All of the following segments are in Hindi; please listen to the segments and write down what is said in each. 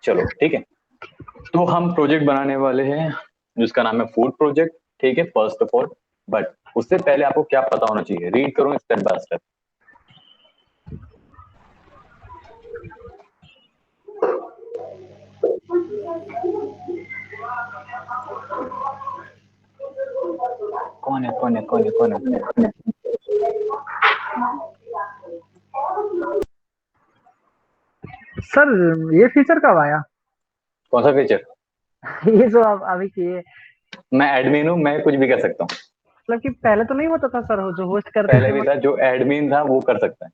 चलो ठीक है, तो हम प्रोजेक्ट बनाने वाले हैं जिसका नाम है फूड प्रोजेक्ट। ठीक है, फर्स्ट ऑफ ऑल, बट उससे पहले आपको क्या पता होना चाहिए, रीड करो स्टेप बाय स्टेप। कौन है कौन है कौन है कौन है? सर ये फीचर कब आया? कौन सा फीचर? ये जो आप अभी किए, मैं एडमिन हूँ, मैं कुछ भी कर सकता हूँ। मतलब कि पहले तो नहीं होता था सर, जो होस्ट करते पहले थे भी वो। था, जो एडमिन था वो कर सकता है।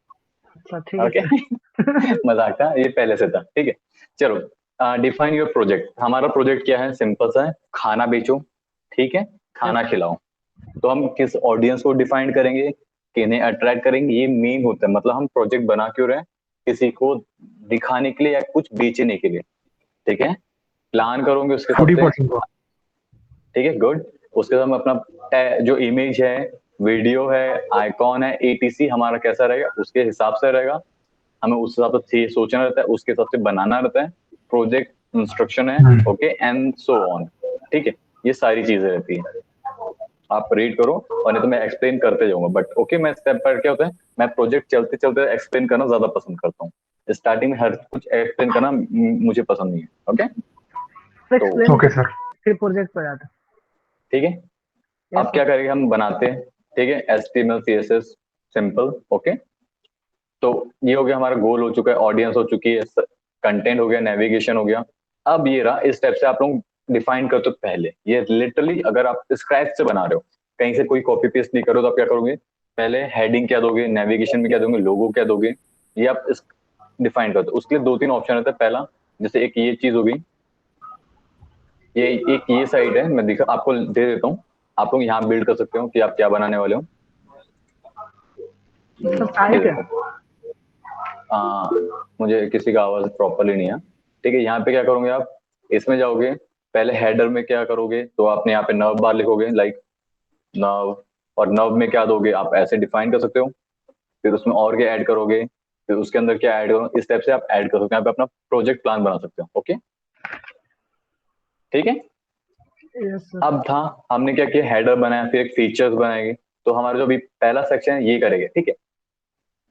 अच्छा ठीक है ओके सर। मजाक था, ये पहले से था। ठीक है, चलो, डिफाइन योर प्रोजेक्ट। हमारा प्रोजेक्ट क्या है, सिंपल सा है, खाना बेचो। ठीक है, खाना यस खिलाओ। तो हम किस ऑडियंस को डिफाइन करेंगे, किन्हें अट्रैक्ट करेंगे, ये मेन होता है। मतलब हम प्रोजेक्ट बना क्यों रहे हैं, किसी को दिखाने के लिए या कुछ बेचने के लिए। ठीक है, प्लान करोगे उसके हिसाब फूडी से। पर्सन को। ठीक है, गुड। उसके साथ हम अपना जो इमेज है, वीडियो है, आइकॉन है, एटीसी हमारा कैसा रहेगा उसके हिसाब से रहेगा। हमें उस हिसाब से सोचना रहता है, उसके हिसाब से बनाना रहता है। प्रोजेक्ट इंस्ट्रक्शन है, ओके, एंड सो ऑन। ठीक है, ये सारी चीजें रहती है। आप रीड करो, और नहीं तो मैं एक्सप्लेन करते जाऊंगा, बट ओके, मैं स्टेप पर क्या होता है, मैं प्रोजेक्ट चलते चलते एक्सप्लेन करना ज्यादा पसंद करता हूँ। स्टार्टिंग में हर कुछ एक्सप्लेन करना मुझे पसंद नहीं है। ओके, तो एक्सप्लेन ओके सर। फिर प्रोजेक्ट पर जाता। ठीक है, यस अब सर। क्या करेंगे, हम बनाते हैं। ठीक है, HTML CSS सिंपल। ओके, तो ये हो गया, हमारा गोल हो चुका है, ऑडियंस हो चुकी है, कंटेंट हो गया, नेविगेशन हो गया। अब ये रहा, इस स्टेप से आप लोग डिफाइन करते हो पहले। ये लिटरली अगर आप स्क्रैच से बना रहे हो, कहीं से कोई कॉपी पेस्ट नहीं करो, तो आप क्या करोगे, पहले हेडिंग क्या दोगे, नेविगेशन में क्या दोगे, लोगो क्या दोगे, ये आप डिफाइन करते हो। उसके लिए दो तीन ऑप्शन रहता है। पहला, जैसे एक ये चीज होगी, ये एक ये साइड है, मैं दिखा आपको दे देता हूँ। आप लोग यहाँ बिल्ड कर सकते हो कि आप क्या बनाने वाले हो। सर ये साइट है। देखो, मुझे किसी का आवाज प्रॉपरली नहीं है। ठीक है, यहाँ पे क्या करोगे आप, इसमें जाओगे, पहले हेडर में क्या करोगे, तो आपने यहाँ पे नर्व बार लिखोगे, लाइक नर्व। और नर्व में क्या दोगे, आप ऐसे डिफाइन कर सकते हो। फिर उसमें और क्या ऐड करोगे, फिर उसके अंदर क्या ऐड करो, इस स्टेप से आप ऐड कर सकते हो। यहाँ पे अपना प्रोजेक्ट प्लान बना सकते हो। ओके, ठीक है। Yes sir. अब था, हमने क्या किया, हेडर बनाया, फिर एक फीचर्स बनाएंगे। तो हमारा जो अभी पहला सेक्शन है ये करेंगे। ठीक है,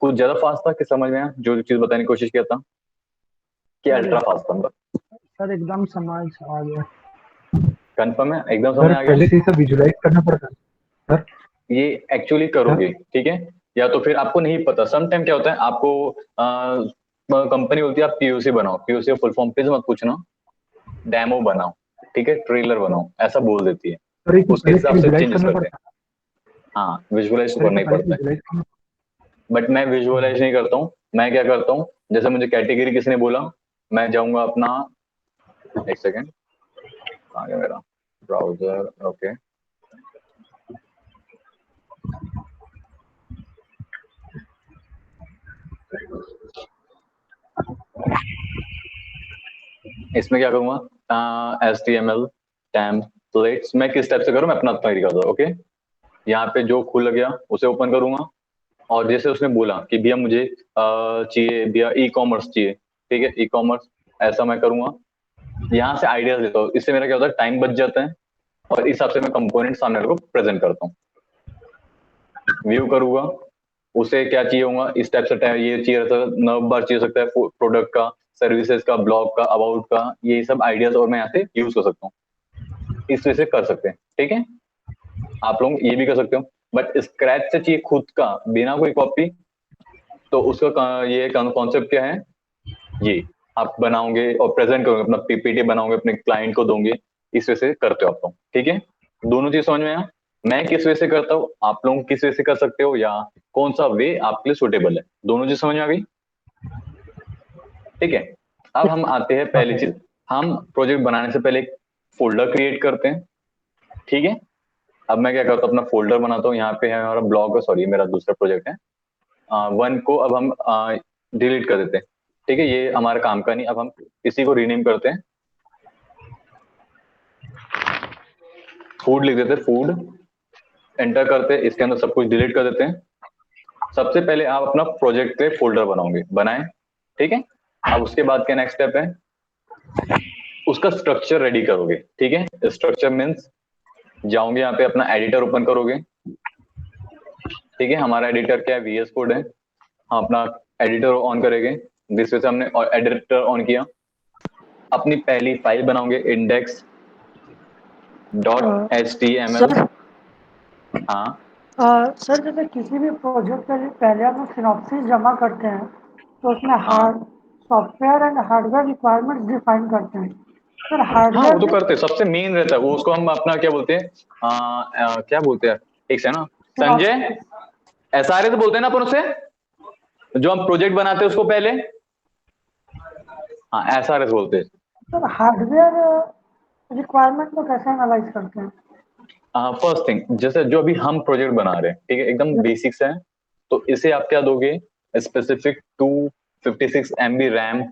कुछ ज्यादा फास्ट था कि समझ में आया जो चीज बताने की कोशिश किया था, कि सर अल्ट्रा फास्ट था? सर एकदम समझ आ गया। कंफर्म है, एकदम समझ सर आ गया। पहले से ही सब विजुलाइज करना पड़ता है सर। ये एक्चुअली सर करोगे, ठीक है, या तो फिर आपको नहीं पता। सम टाइम क्या होता है, आपको कंपनी बोलती है आप पीओसी बनाओ, पीओसी फुल फॉर्म प्लीज मत पूछना, डेमो बनाओ, ठीक है, ट्रेलर बनाओ, ऐसा बोल देती है। सर एक तो उसके पहले से हिसाब से विजुलाइज चेंजेस करना करते हैं। पड़ता हाँ, विजुअलाइज तो है। सर एक करना तो ही पहले से पड़ता है, विजुलाइज करना। बट मैं विजुअलाइज नहीं करता हूँ। मैं क्या करता हूँ, जैसे मुझे कैटेगरी किसी ने बोला, मैं जाऊंगा अपना, एक सेकेंड, आ गया मेरा ब्राउजर। ओके, इसमें क्या करूंगा, HTML टेम्पलेट्स, मैं किस टाइप से करूँ, मैं अपना तरीका दूँ। ओके, यहाँ पे जो खुल गया उसे ओपन करूंगा। और जैसे उसने बोला कि भैया मुझे चाहिए भैया ई कॉमर्स चाहिए, ठीक है, ई कॉमर्स, ऐसा मैं करूंगा। यहाँ से आइडियाज लेता हूँ, इससे मेरा क्या होता है, टाइम बच जाता है। और इस हिसाब से मैं कंपोनेंट सामने वाले को प्रेजेंट करता हूँ। व्यू करूंगा, उसे क्या चाहिए होगा, इस टाइप से ये चाहिए रहता है, नर्व बार चाहिए सकता है, प्रोडक्ट का, सर्विसेज का, ब्लॉग का, अबाउट का, ये सब आइडियाज और मैं यहाँ से यूज कर सकता हूँ। इस तरह से कर सकते हैं। ठीक है, आप लोग ये भी कर सकते हो, बट स्क्रैच से चाहिए खुद का, बिना कोई कॉपी, तो उसका ये कॉन्सेप्ट क्या है, ये आप बनाओगे और प्रेजेंट करोगे, अपना PPT बनाओगे, अपने क्लाइंट को दोगे। इस वजह से करते हो आप लोग। ठीक है, दोनों चीज समझ में आया। मैं किस वजह से करता हूँ, आप लोग किस वजह से कर सकते हो, या कौन सा वे आपके लिए सुटेबल है, दोनों चीज समझ में आ गई। ठीक है, अब हम आते हैं हाँ पहली सर। चीज, हम प्रोजेक्ट बनाने से पहले एक फोल्डर क्रिएट करते हैं। ठीक है, अब मैं क्या करता हूँ, अपना फोल्डर बनाता हूँ। यहाँ पे है हमारा ब्लॉग, सॉरी मेरा दूसरा प्रोजेक्ट है, वन को अब हम डिलीट कर देते हैं। ठीक है, ये हमारा काम का नहीं, अब हम इसी को रीनेम करते हैं, फूड लिख देते हैं, फूड, एंटर करते हैं, इसके अंदर सब कुछ डिलीट कर देते हैं। सबसे पहले आप अपना प्रोजेक्ट पे फोल्डर बनाओगे, बनाएं। ठीक है, अब उसके बाद क्या नेक्स्ट स्टेप है, उसका स्ट्रक्चर रेडी करोगे, ठीक है। स्ट्रक्चर मीन्स जाओगे यहाँ पे अपना एडिटर ओपन करोगे, ठीक है। हमारा एडिटर क्या है, VS कोड है। हम अपना एडिटर ऑन करेंगे, जिस वजह से हमने एडिटर ऑन किया। अपनी पहली फाइल बनाओगे index डॉट HTML। सर हाँ सर जैसे किसी भी प्रोजेक्ट के लिए पहले हम लोग सिनॉप्सिस जमा करते हैं तो उसमें हाँ software and hardware requirements define करते हैं। सर हाँ, वो तो हार्डवेयर करते हैं, सबसे मेन रहता है वो। उसको हम अपना क्या बोलते हैं, क्या बोलते हैं, एक से ना संजय, सिनॉप्सिस। SRS बोलते हैं ना अपन उसे, जो हम प्रोजेक्ट बनाते हैं उसको पहले, हाँ SRS बोलते हैं। सर हार्डवेयर रिक्वायरमेंट को कैसे एनालाइज करते हैं? फर्स्ट थिंग, जैसे जो अभी हम प्रोजेक्ट बना रहे हैं, ठीक है, एकदम बेसिक्स है, तो इसे आप क्या दोगे, specific 256 MB RAM,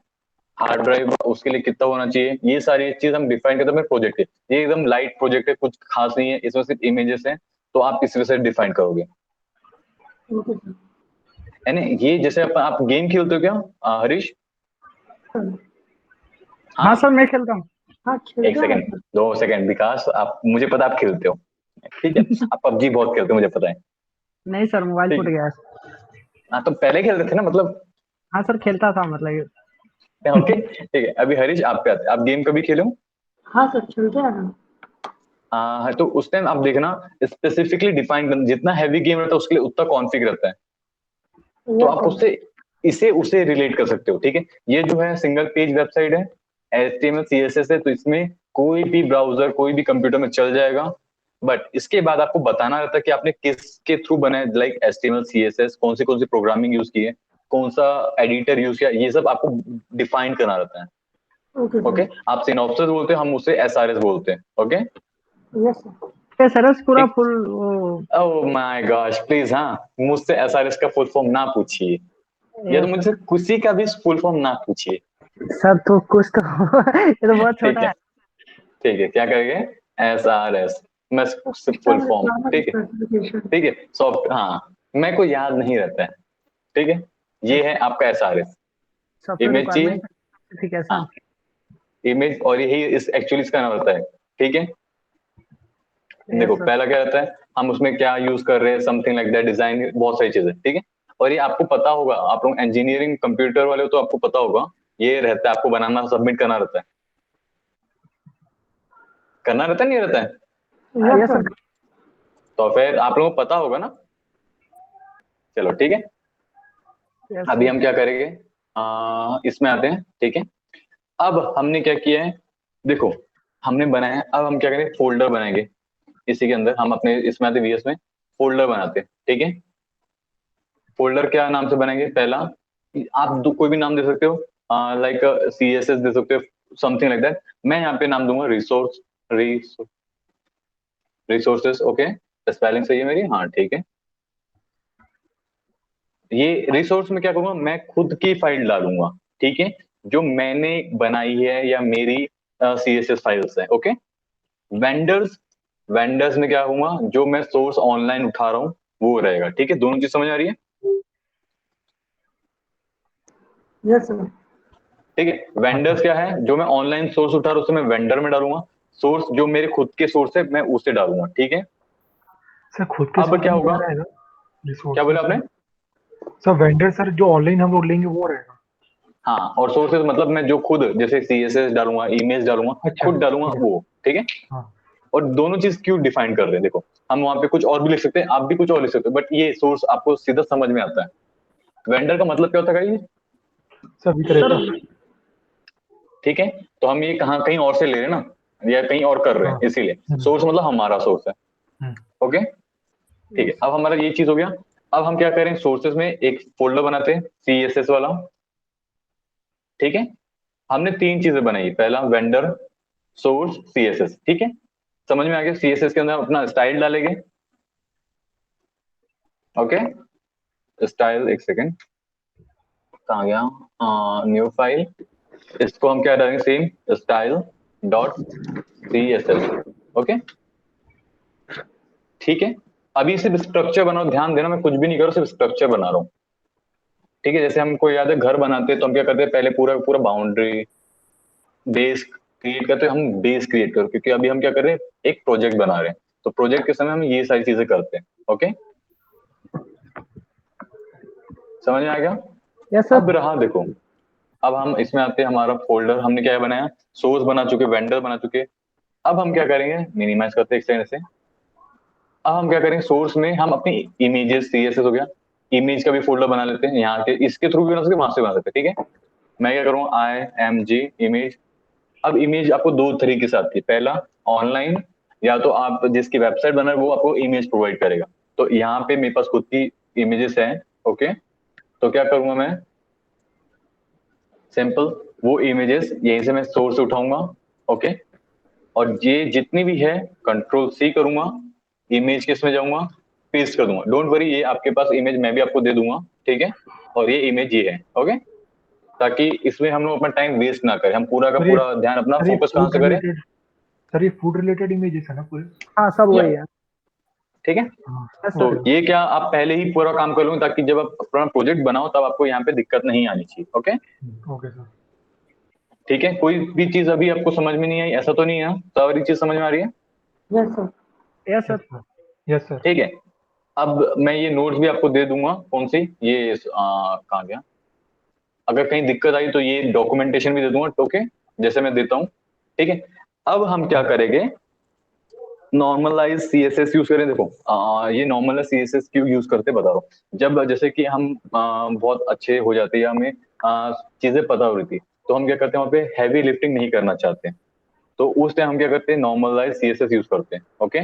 hard drive उसके लिए कितना होना चाहिए, ये सारी चीज हम डिफाइन करते हैं प्रोजेक्ट के। ये एकदम लाइट प्रोजेक्ट है, कुछ खास नहीं है, इसमें सिर्फ इमेजेस हैं, तो आप इस वजह से डिफाइन करोगे। Okay sir. यानी ये जैसे आप गेम खेलते हो क्या, हरीश? हाँ सर मैं खेलता हूँ। हाँ एक खेलते हैं सेकंड, 2 सेकंड विकास, आप, मुझे पता आप खेलते हो, ठीक है, आप PUBG बहुत खेलते हो मुझे पता है। नहीं सर मोबाइल ठीक फूट है, गया है। हाँ तो पहले खेलते थे ना मतलब। हाँ सर खेलता था मतलब। ओके ठीक है, अभी हरीश आप पे आते हैं, आप गेम कभी खेले हो? हाँ सर खेलते हैं ना। हाँ, तो उस टाइम आप देखना, स्पेसिफिकली डिफाइन, जितना हैवी गेम रहता है उसके लिए उतना कॉन्फ़िग रहता है, तो यस आप सर। उससे इसे उसे रिलेट कर सकते हो, ठीक है। ये जो है सिंगल पेज वेबसाइट है, HTML CSS है, तो इसमें कोई भी ब्राउजर कोई भी कंप्यूटर में चल जाएगा। बट इसके बाद आपको बताना रहता है कि आपने किसके थ्रू बनाया, लाइक HTML CSS कौन सी प्रोग्रामिंग यूज की है, कौन सा एडिटर यूज किया, ये सब आपको डिफाइन करना रहता है। Okay okay, sir. आप सिनॉप्सिस बोलते हैं, हम उसे SRS बोलते हैं। Okay yes sir. ये सरस पूरा ठीक। फुल वो ओह माय गॉश, प्लीज हाँ, मुझसे SRS का फुल फॉर्म ना पूछिए, या ये तो मुझसे किसी का भी फुल फॉर्म ना पूछिए। सर तो कुछ तो ये तो बहुत ठीक छोटा है, है। ठीक है, क्या करेंगे, SRS, मैं फुल सिस्टम फॉर्म, रिक्वायरमेंट ठीक है, स्पेसिफिकेशन। ठीक है, सॉफ्ट, हाँ, मेरे को याद नहीं रहता है, ठीक है। ये है आपका SRS, सॉफ्टवेयर इमेज चाहिए, रिक्वायरमेंट स्पेसिफिकेशन। हाँ, इमेज, और यही इस एक्चुअली इसका नाम होता है, ठीक है। देखो यस सर। पहला क्या रहता है, हम उसमें क्या यूज कर रहे हैं, समथिंग लाइक दैट, डिजाइन, बहुत सारी चीजें, ठीक है। और ये आपको पता होगा, आप लोग इंजीनियरिंग कंप्यूटर वाले हो तो आपको पता होगा, ये रहता है, आपको बनाना सबमिट करना रहता है, करना रहता है नहीं रहता है, यस यस सर। सर। तो फिर आप लोगों को पता होगा ना। चलो ठीक है, यस अभी सर। हम क्या करेंगे, इसमें आते हैं, ठीक है। अब हमने क्या किया है, देखो हमने बनाया है, अब हम क्या करेंगे, फोल्डर बनाएंगे, इसी के अंदर हम अपने इसमें आते VS में फोल्डर बनाते हैं, ठीक है। फोल्डर क्या नाम से बनाएंगे, पहला आप कोई भी नाम दे सकते हो, लाइक CSS दे सकते हो, समथिंग लाइक दैट। मैं यहाँ पे नाम दूंगा रिसोर्सेस, ओके, स्पेलिंग सही है मेरी, हाँ ठीक है। ये रिसोर्स में क्या करूंगा, मैं खुद की फाइल डालूंगा, ठीक है, जो मैंने बनाई है या मेरी CSS फाइल्स है, ओके। वेंडर्स, वेंडर्स में क्या होगा, जो मैं सोर्स ऑनलाइन उठा रहा हूँ वो रहेगा, ठीक है। दोनों चीज समझ आ रही है, यस सर। ठीक है। वेंडर्स क्या है, जो मैं ऑनलाइन सोर्स उठा रहा हूँ उसे मैं वेंडर में डालूंगा, सोर्स जो मेरे खुद के सोर्स है मैं उसे डालूंगा, ठीक है। सर खुद के अब सोर्स क्या में होगा, क्या रहेगा? क्या बोला रिसोर्सेस आपने? में सर वेंडर सर जो ऑनलाइन हम लोग लेंगे वो रहेगा। हाँ, और सोर्सेज मतलब मैं जो खुद जैसे CSS डालूंगा, इमेज डालूंगा, अच्छा खुद डालूंगा ठीक है। वो, ठीक है। हाँ और दोनों चीज क्यों डिफाइन कर रहे हैं, देखो हम वहां पे कुछ और भी लिख सकते हैं, आप भी कुछ और लिख सकते हो, बट ये सोर्स आपको सीधा समझ में आता है। वेंडर का मतलब क्या होता है, सर सर विक्रेता। ठीक है। तो हम ये कहाँ कहीं और से ले रहे हैं ना, या कहीं और कर रहे हाँ। हैं, इसीलिए हम्म, सोर्स मतलब हमारा सोर्स है, हम्म, ओके, ठीक है। अब हमारा ये चीज हो गया, अब हम क्या करें, सोर्सेज में एक फोल्डर बनाते हैं CSS वाला, ठीक है। हमने 3 चीजें बनाई, पहला वेंडर, सोर्स, CSS, ठीक है। समझ में आ गया, CSS के अंदर अपना स्टाइल डालेंगे, ओके, स्टाइल, एक सेकेंड, कहाँ गया, न्यू फाइल, इसको हम क्या डालेंगे, same style dot CSS, okay, ठीक है। अभी सिर्फ स्ट्रक्चर बनाओ, ध्यान देना मैं कुछ भी नहीं कर रहा, सिर्फ स्ट्रक्चर बना रहा हूँ, ठीक है। जैसे हमको याद है घर बनाते हैं तो हम क्या करते हैं, पहले पूरा पूरा बाउंड्री, बेस क्रिएट करते हैं, हम बेस क्रिएट करो, क्योंकि अभी हम क्या कर रहे हैं, एक प्रोजेक्ट बना रहे हैं, तो प्रोजेक्ट के समय हम ये सारी चीजें करते हैं। ओके, समझ में आ गया? यस अब सर। रहा देखो, अब हम इसमें आते हैं, हमारा फोल्डर हमने क्या बनाया, सोर्स बना चुके, वेंडर बना चुके। अब हम क्या करेंगे, मिनिमाइज करते हैं एक सेकंड से। अब हम क्या करेंगे, सोर्स में हम अपनी इमेजेस, सीएसएस हो गया, इमेज का भी फोल्डर बना लेते हैं, यहाँ के इसके थ्रू भी बना सकते हैं, वहां से बना सकते हैं। ठीक है, मैं क्या करूँगा, IMG इमेज। अब इमेज आपको दो तरीके से आती है, पहला ऑनलाइन, या तो आप जिसकी वेबसाइट बना है वो आपको इमेज प्रोवाइड करेगा। तो यहाँ पे मेरे पास खुद की इमेजेस हैं। ओके, तो क्या करूंगा मैं, सिंपल, वो इमेजेस यहीं से मैं सोर्स उठाऊंगा। ओके, और ये जितनी भी है Ctrl+C करूंगा, इमेज किस में जाऊंगा, पेस्ट कर दूंगा। डोंट वरी, ये आपके पास इमेज मैं भी आपको दे दूंगा। ठीक है, और ये इमेज ये है। ओके, ताकि इसमें हम लोग अपना टाइम वेस्ट ना करें, हम पूरा का सर ये पूरा ध्यान अपना सर ये फोकस कहाँ फूड से करें। रिलेटेड सर ये फूड रिलेटेड इमेजेस है ना पूरे? हाँ सब या वही है। ठीक है, हाँ यस तो सर। ओके ये क्या आप पहले ही पूरा काम कर लो, ताकि जब आप अपना प्रोजेक्ट बनाओ तब आपको यहाँ पे दिक्कत नहीं आनी चाहिए। Okay, okay sir. ठीक है, कोई भी चीज अभी आपको समझ में नहीं आई ऐसा तो नहीं है, सारी चीज समझ में आ रही है? Yes sir. Yes yes sir. Sir. Yes sir. ठीक है, अब मैं ये नोट्स भी आपको दे दूंगा, कौन सी ये कहाँ गया, अगर कहीं दिक्कत आई तो ये डॉक्यूमेंटेशन भी दे दूंगा। ओके, जैसे मैं देता हूँ। ठीक है, अब हम क्या करेंगे, नॉर्मलाइज सीएसएस यूज करें। देखो ये नॉर्मलाइज सीएसएस क्यों यूज करते बता रहा हूँ। जब जैसे कि हम बहुत अच्छे हो जाते हैं, हमें चीजें पता हो रही थी, तो हम क्या करते हैं, वहाँ पे हैवी लिफ्टिंग नहीं करना चाहते हैं, तो उस टाइम हम क्या करते हैं, नॉर्मलाइज सीएसएस यूज करते हैं। ओके,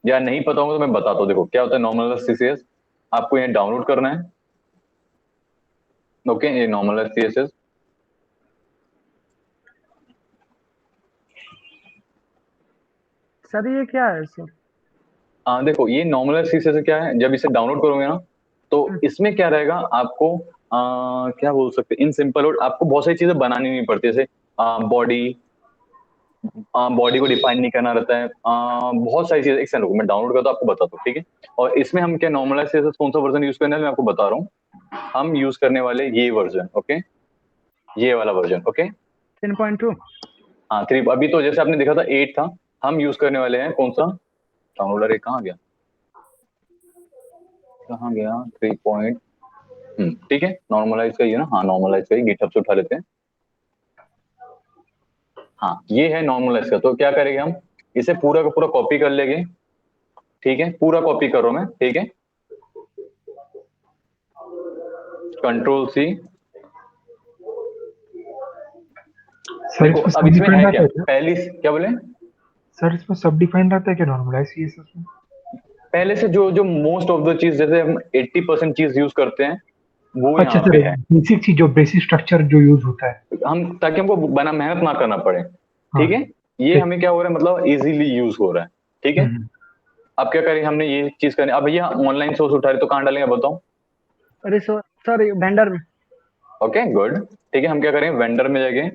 या नहीं पता होगा तो मैं बताता हूँ। देखो क्या होता है नॉर्मलाइज सीएसएस, आपको ये डाउनलोड करना है। ओके, ये नॉर्मलाइज सीएसएस, सर ये क्या है सर? देखो ये नॉर्मलाइज सीएसएस क्या है, जब इसे डाउनलोड करोगे ना, तो इसमें क्या रहेगा, आपको क्या बोल सकते हैं, इन सिंपल वर्ड आपको बहुत सारी चीजें बनानी नहीं पड़ती, जैसे बॉडी बॉडी को डिफाइन नहीं करना रहता है, बहुत सारी चीजें। एक सेकंड रुको, मैं डाउनलोड करता हूँ आपको बताता हूँ। ठीक है, और इसमें हम क्या नॉर्मलाइज सीएसएस कौन सा वर्जन यूज करने वाले मैं आपको बता रहा हूँ, हम यूज करने वाले ये वर्जन। ओके, ये वाला वर्जन। ओके, 10.2। हाँ 3, अभी तो जैसे आपने देखा था 8 था, हम यूज करने वाले हैं कौन सा, डाउनलोडर कहाँ गया, कहाँ गया, 3 ठीक है, नॉर्मलाइज का ये ना, हाँ नॉर्मलाइज का ही, गिटहब से उठा लेते हैं। हाँ ये है नॉर्मलाइज का, तो क्या करेंगे हम, इसे पूरा का पूरा कॉपी कर लेंगे। ठीक है, पूरा कॉपी करो मैं। ठीक है, Ctrl+C। सर देखो इसमें अब सब इसमें डिफाइंड है रहता क्या, है क्या? पहली क्या बोले, सर इसमें सब डिफाइंड रहता है क्या नॉर्मलाइज सीएसएस में? पहले से जो जो मोस्ट ऑफ द चीज, जैसे हम 80% चीज यूज करते हैं, वो अच्छा यहाँ सर, पे है। बेसिक चीज जो बेसिक स्ट्रक्चर जो यूज होता है। हम ताकि हमको बना मेहनत ना करना पड़े। हाँ ठीक है, ये ठीक। हमें क्या हो रहा है, मतलब इजीली यूज हो रहा है। ठीक है, हम्म। अब क्या करें, हमने ये चीज करनी, अब भैया ऑनलाइन सोर्स उठा रहे तो कहाँ डालेंगे बताओ। अरे सर वेंडर में। ओके गुड, ठीक है, हम क्या करें, वेंडर में जाएंगे,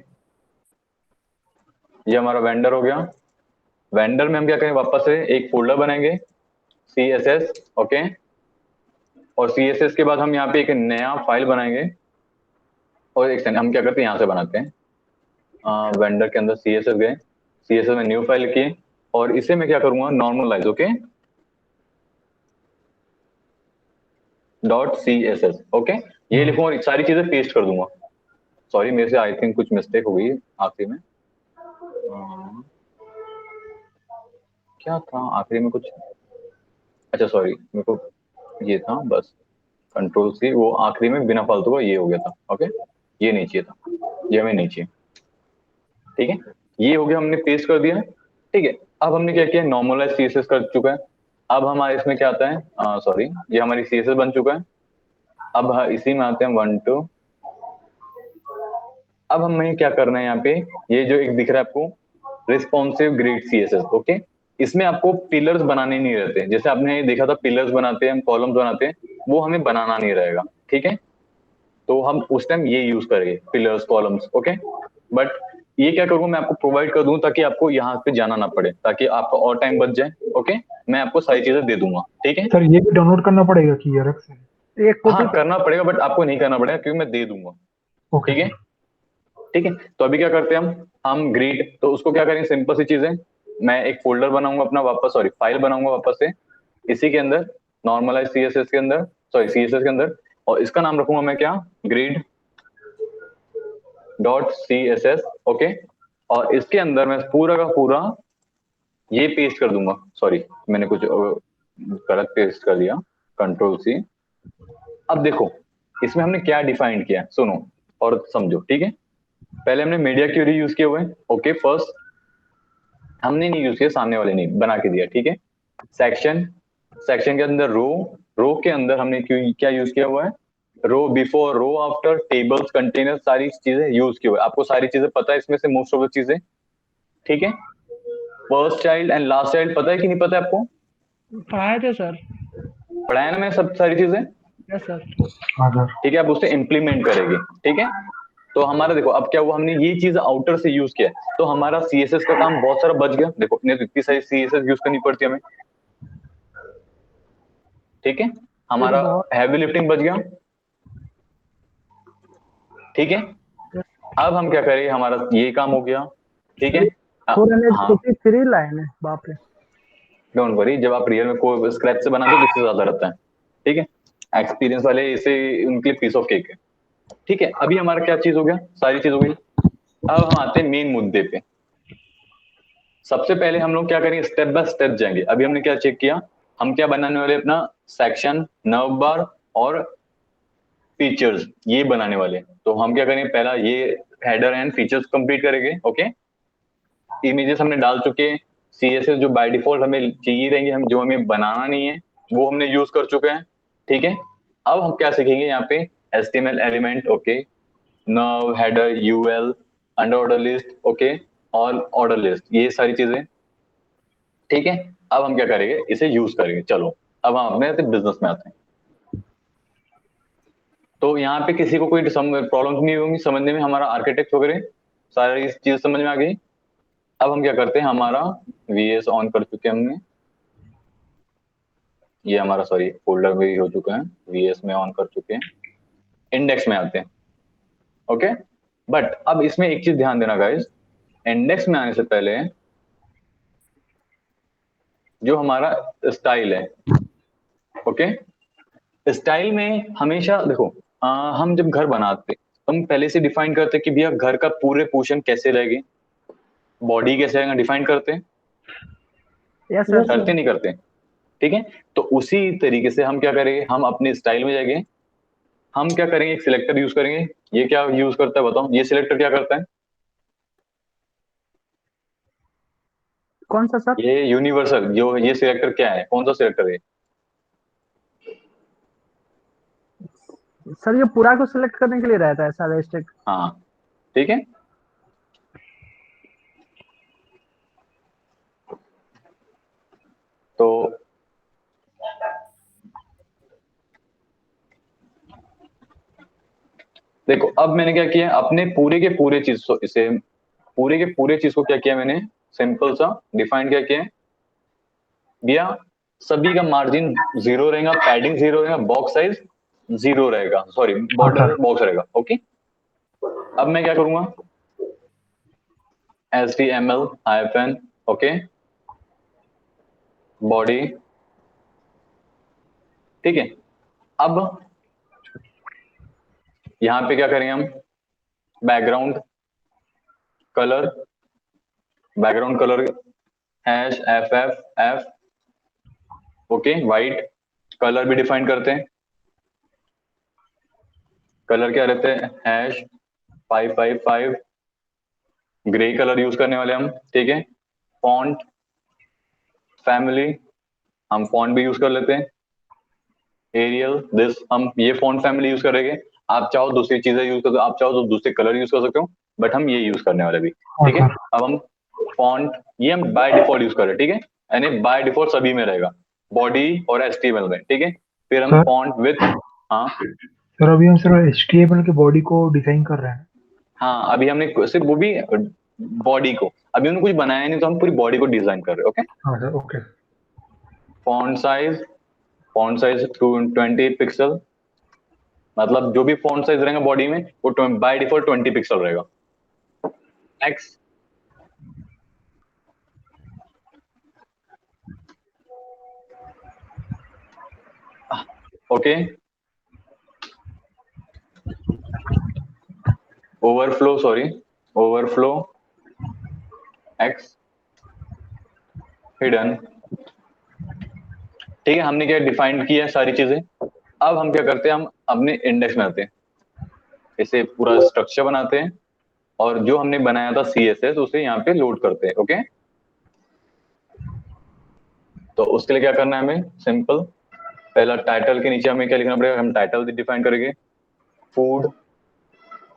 ये हमारा वेंडर हो गया। वेंडर में हम क्या करें, वापस से एक फोल्डर बनाएंगे, CSS। ओके, और CSS के बाद हम यहाँ पे एक नया फाइल बनाएंगे, और एक सेकंड हम क्या करते हैं, यहाँ से बनाते हैं, वेंडर के अंदर CSS गए, CSS में न्यू फाइल किए, और इसे मैं क्या करूंगा, नॉर्मलाइज। Okay, .css। ओके, ये लिखूंगा और सारी चीजें पेस्ट कर दूंगा। सॉरी मेरे से आई थिंक कुछ मिस्टेक हो गई आखिरी में, क्या था आखिरी में कुछ, अच्छा सॉरी मेरे को ये था बस, Ctrl+C, वो आखिरी में बिना फालतू का ये हो गया था। ओके, ये नहीं चाहिए था, ये हमें नहीं चाहिए। ठीक है, ये हो गया, हमने पेस्ट कर दिया। ठीक है, अब हमने क्या किया, नॉर्मलाइज सीएसएस कर चुका है। अब हमारे इसमें क्या आता है, सॉरी ये हमारी सीएसएस बन चुका है। अब इसी में आते हैं 1 2। अब हमें क्या करना है, यहाँ पे ये जो एक दिख रहा है आपको, रिस्पॉन्सिव ग्रिड सीएसएस। ओके, इसमें आपको पिलर्स बनाने नहीं रहते, जैसे आपने देखा था पिलर्स बनाते हैं हम, कॉलम्स बनाते हैं, वो हमें बनाना नहीं रहेगा। ठीक है, तो हम उस टाइम ये यूज करेंगे, पिलर्स कॉलम्स। ओके, बट ये क्या करूंगा, मैं आपको प्रोवाइड कर दूं ताकि आपको यहाँ पे जाना ना पड़े, ताकि आपका और टाइम बच जाए। ओके, मैं आपको सारी चीजें दे दूंगा। ठीक है, सर ये भी डाउनलोड करना पड़ेगा कि अलग से? एक कॉपी हाँ करना पड़ेगा, बट आपको नहीं करना पड़ेगा क्योंकि मैं दे दूंगा। ओके ठीक है, सर। ठीक है। तो अभी क्या करते हैं हम ग्रीड, तो उसको क्या करेंगे, सिंपल सी चीजें, मैं एक फोल्डर बनाऊंगा अपना वापस, सॉरी फाइल बनाऊंगा वापस से, इसी के अंदर नॉर्मलाइज सीएसएस के अंदर, सॉरी सीएसएस के अंदर, और इसका नाम रखूंगा मैं क्या, grid dot C S S. Okay, और इसके अंदर मैं पूरा का पूरा ये पेस्ट कर दूंगा, सॉरी मैंने कुछ गलत पेस्ट कर दिया, कंट्रोल सी। अब देखो इसमें हमने क्या डिफाइन किया, सुनो और समझो, ठीक है। पहले हमने मीडिया क्यूरी यूज किए हुए, ओके, फर्स्ट हमने नहीं यूज किया, सामने वाले ने बना के दिया, ठीक है। सेक्शन, सेक्शन के अंदर रो, रो के अंदर हमने क्या यूज किया हुआ है, रो बिफोर, रो आफ्टर, टेबल्स, कंटेनर, सारी चीजें यूज की हुई, आपको सारी चीजें पता है इसमें से, मोस्ट ऑफ द चीजें, ठीक है। First child and last child पता है कि नहीं पता है आपको, पढ़ाए थे सर। पढ़ाया ना मैं सब सारी चीजें, यस सर। हाँ सर। ठीक है। आप उससे इंप्लीमेंट करेंगे, ठीक है। तो हमारा देखो अब क्या हुआ, हमने ये चीज आउटर से यूज किया, तो हमारा सीएसएस का काम बहुत सारा बच गया, देखो नहीं तो इतनी सारी सीएसएस यूज करनी पड़ती है हमें, ठीक है। हमारा बहुत हैवी लिफ्टिंग बच गया, ठीक है। अब हम क्या करें, हमारा ये काम हो गया, ठीक है। हाँ, 453 लाइन है, बाप रे। डोंट वरी, जब आप रियल में कोई स्क्रैच से बनाते हो तो इससे ज्यादा रहता है, ठीक है। एक्सपीरियंस वाले इसे उनके लिए पीस ऑफ केक है, ठीक है। अभी हमारा क्या चीज हो गया, सारी चीज हो गई। अब हम आते हैं मेन मुद्दे पे। सबसे पहले हम लोग क्या करेंगे, स्टेप बाय स्टेप जाएंगे। अभी हमने क्या चेक किया, हम क्या बनाने वाले, अपना सेक्शन, नर्व बार और फीचर्स, ये बनाने वाले। तो हम क्या करेंगे, पहला ये हेडर एंड फीचर्स कंप्लीट करेंगे, ओके। इमेजेस हमने डाल चुके हैं, सीएसएस जो बाय डिफॉल्ट हमें चाहिए रहेंगे, हम जो हमें बनाना नहीं है वो हमने यूज कर चुके हैं, ठीक है। अब हम क्या सीखेंगे यहाँ पे, HTML element, okay, nav, header, UL, under order list, okay, और ऑर्डर लिस्ट, ये सारी चीजें, ठीक है। अब हम क्या करेंगे, इसे यूज करेंगे। चलो अब हम अपने बिजनेस में आते हैं। तो यहाँ पे किसी को कोई प्रॉब्लम नहीं होगी समझने में, हमारा आर्किटेक्ट वगैरह सारी चीज समझ में आ गई। अब हम क्या करते हैं, हमारा वीएस ऑन कर चुके हैं हमने, ये हमारा सॉरी फोल्डर में ही हो चुका है, वीएस में ऑन कर चुके हैं, इंडेक्स में आते हैं, ओके। बट अब इसमें एक चीज ध्यान देना गाइस, इंडेक्स में आने से पहले जो हमारा स्टाइल है, ओके, स्टाइल में हमेशा देखो, हम जब घर बनाते हम पहले से डिफाइन करते कि भैया घर का पूरे पोर्शन कैसे रहेगी, बॉडी कैसे रहेगा, डिफाइन करते हैं, यस सर। करते नहीं करते, ठीक है। तो उसी तरीके से हम क्या करेंगे, हम अपने स्टाइल में जाएंगे, हम क्या करेंगे, एक सिलेक्टर यूज करेंगे। ये क्या यूज करता है बताओ, ये सिलेक्टर क्या करता है, कौन सा सर? ये यूनिवर्सल, जो ये सिलेक्टर क्या है, कौन सा सिलेक्टर है, सर ये पूरा को सिलेक्ट करने के लिए रहता है सारा स्टिक। हाँ, ठीक है। तो देखो अब मैंने क्या किया, अपने पूरे के पूरे चीज को, इसे पूरे के पूरे चीज को क्या किया मैंने, सिंपल सा डिफाइन क्या किया है भैया, सभी का मार्जिन 0 रहेगा, पैडिंग 0 रहेगा, बॉक्स साइज 0 रहेगा, सॉरी बॉर्डर बॉक्स रहेगा, ओके। अब मैं क्या करूंगा, HTML हाइफन, ओके, बॉडी, ठीक है। अब यहां पे क्या करेंगे हम, background colour, background colour hash FFF, okay, white, colour भी डिफाइन करते हैं, कलर क्या रहते हैं, हैश 555, ग्रे कलर यूज करने वाले हम, ठीक है। फॉन्ट फैमिली, हम फॉन्ट भी यूज कर लेते हैं, एरियल दिस, हम ये फॉन्ट फैमिली यूज करेंगे। आप चाहो दूसरी चीजें यूज कर, आप चाहो तो दूसरे कलर यूज कर सकते हो, बट हम ये यूज करने वाले भी, ठीक है। अब हम फॉन्ट, ये हम बाय डिफॉल्ट यूज कर रहे हैं, ठीक है, यानी बाय डिफॉल्ट सभी में रहेगा, बॉडी और HTML में, ठीक है। फिर हम फॉन्ट विथ, हाँ सर अभी हम सिर्फ HTML के बॉडी को डिजाइन कर रहे हैं। हाँ, अभी हमने सिर्फ वो भी बॉडी को, अभी हमने कुछ बनाया नहीं तो हम पूरी बॉडी को डिजाइन कर रहे हैं, ओके। हाँ sir, okay. Font size, font size 20 pixel, मतलब जो भी फॉन्ट साइज रहेगा बॉडी में वो बाय डिफॉल्ट 20 पिक्सल रहेगा, x okay, overflow x hidden. ठीक है, हमने क्या डिफाइन किया है सारी चीजें। अब हम क्या करते हैं, हम अपने इंडेक्स में आते हैं, इसे पूरा स्ट्रक्चर बनाते हैं और जो हमने बनाया था CSS उसे यहाँ पे लोड करते हैं। ओके, तो उसके लिए क्या करना है हमें, सिंपल, पहला टाइटल के नीचे हमें क्या लिखना पड़ेगा, हम टाइटल डिफाइन करेंगे, फूड।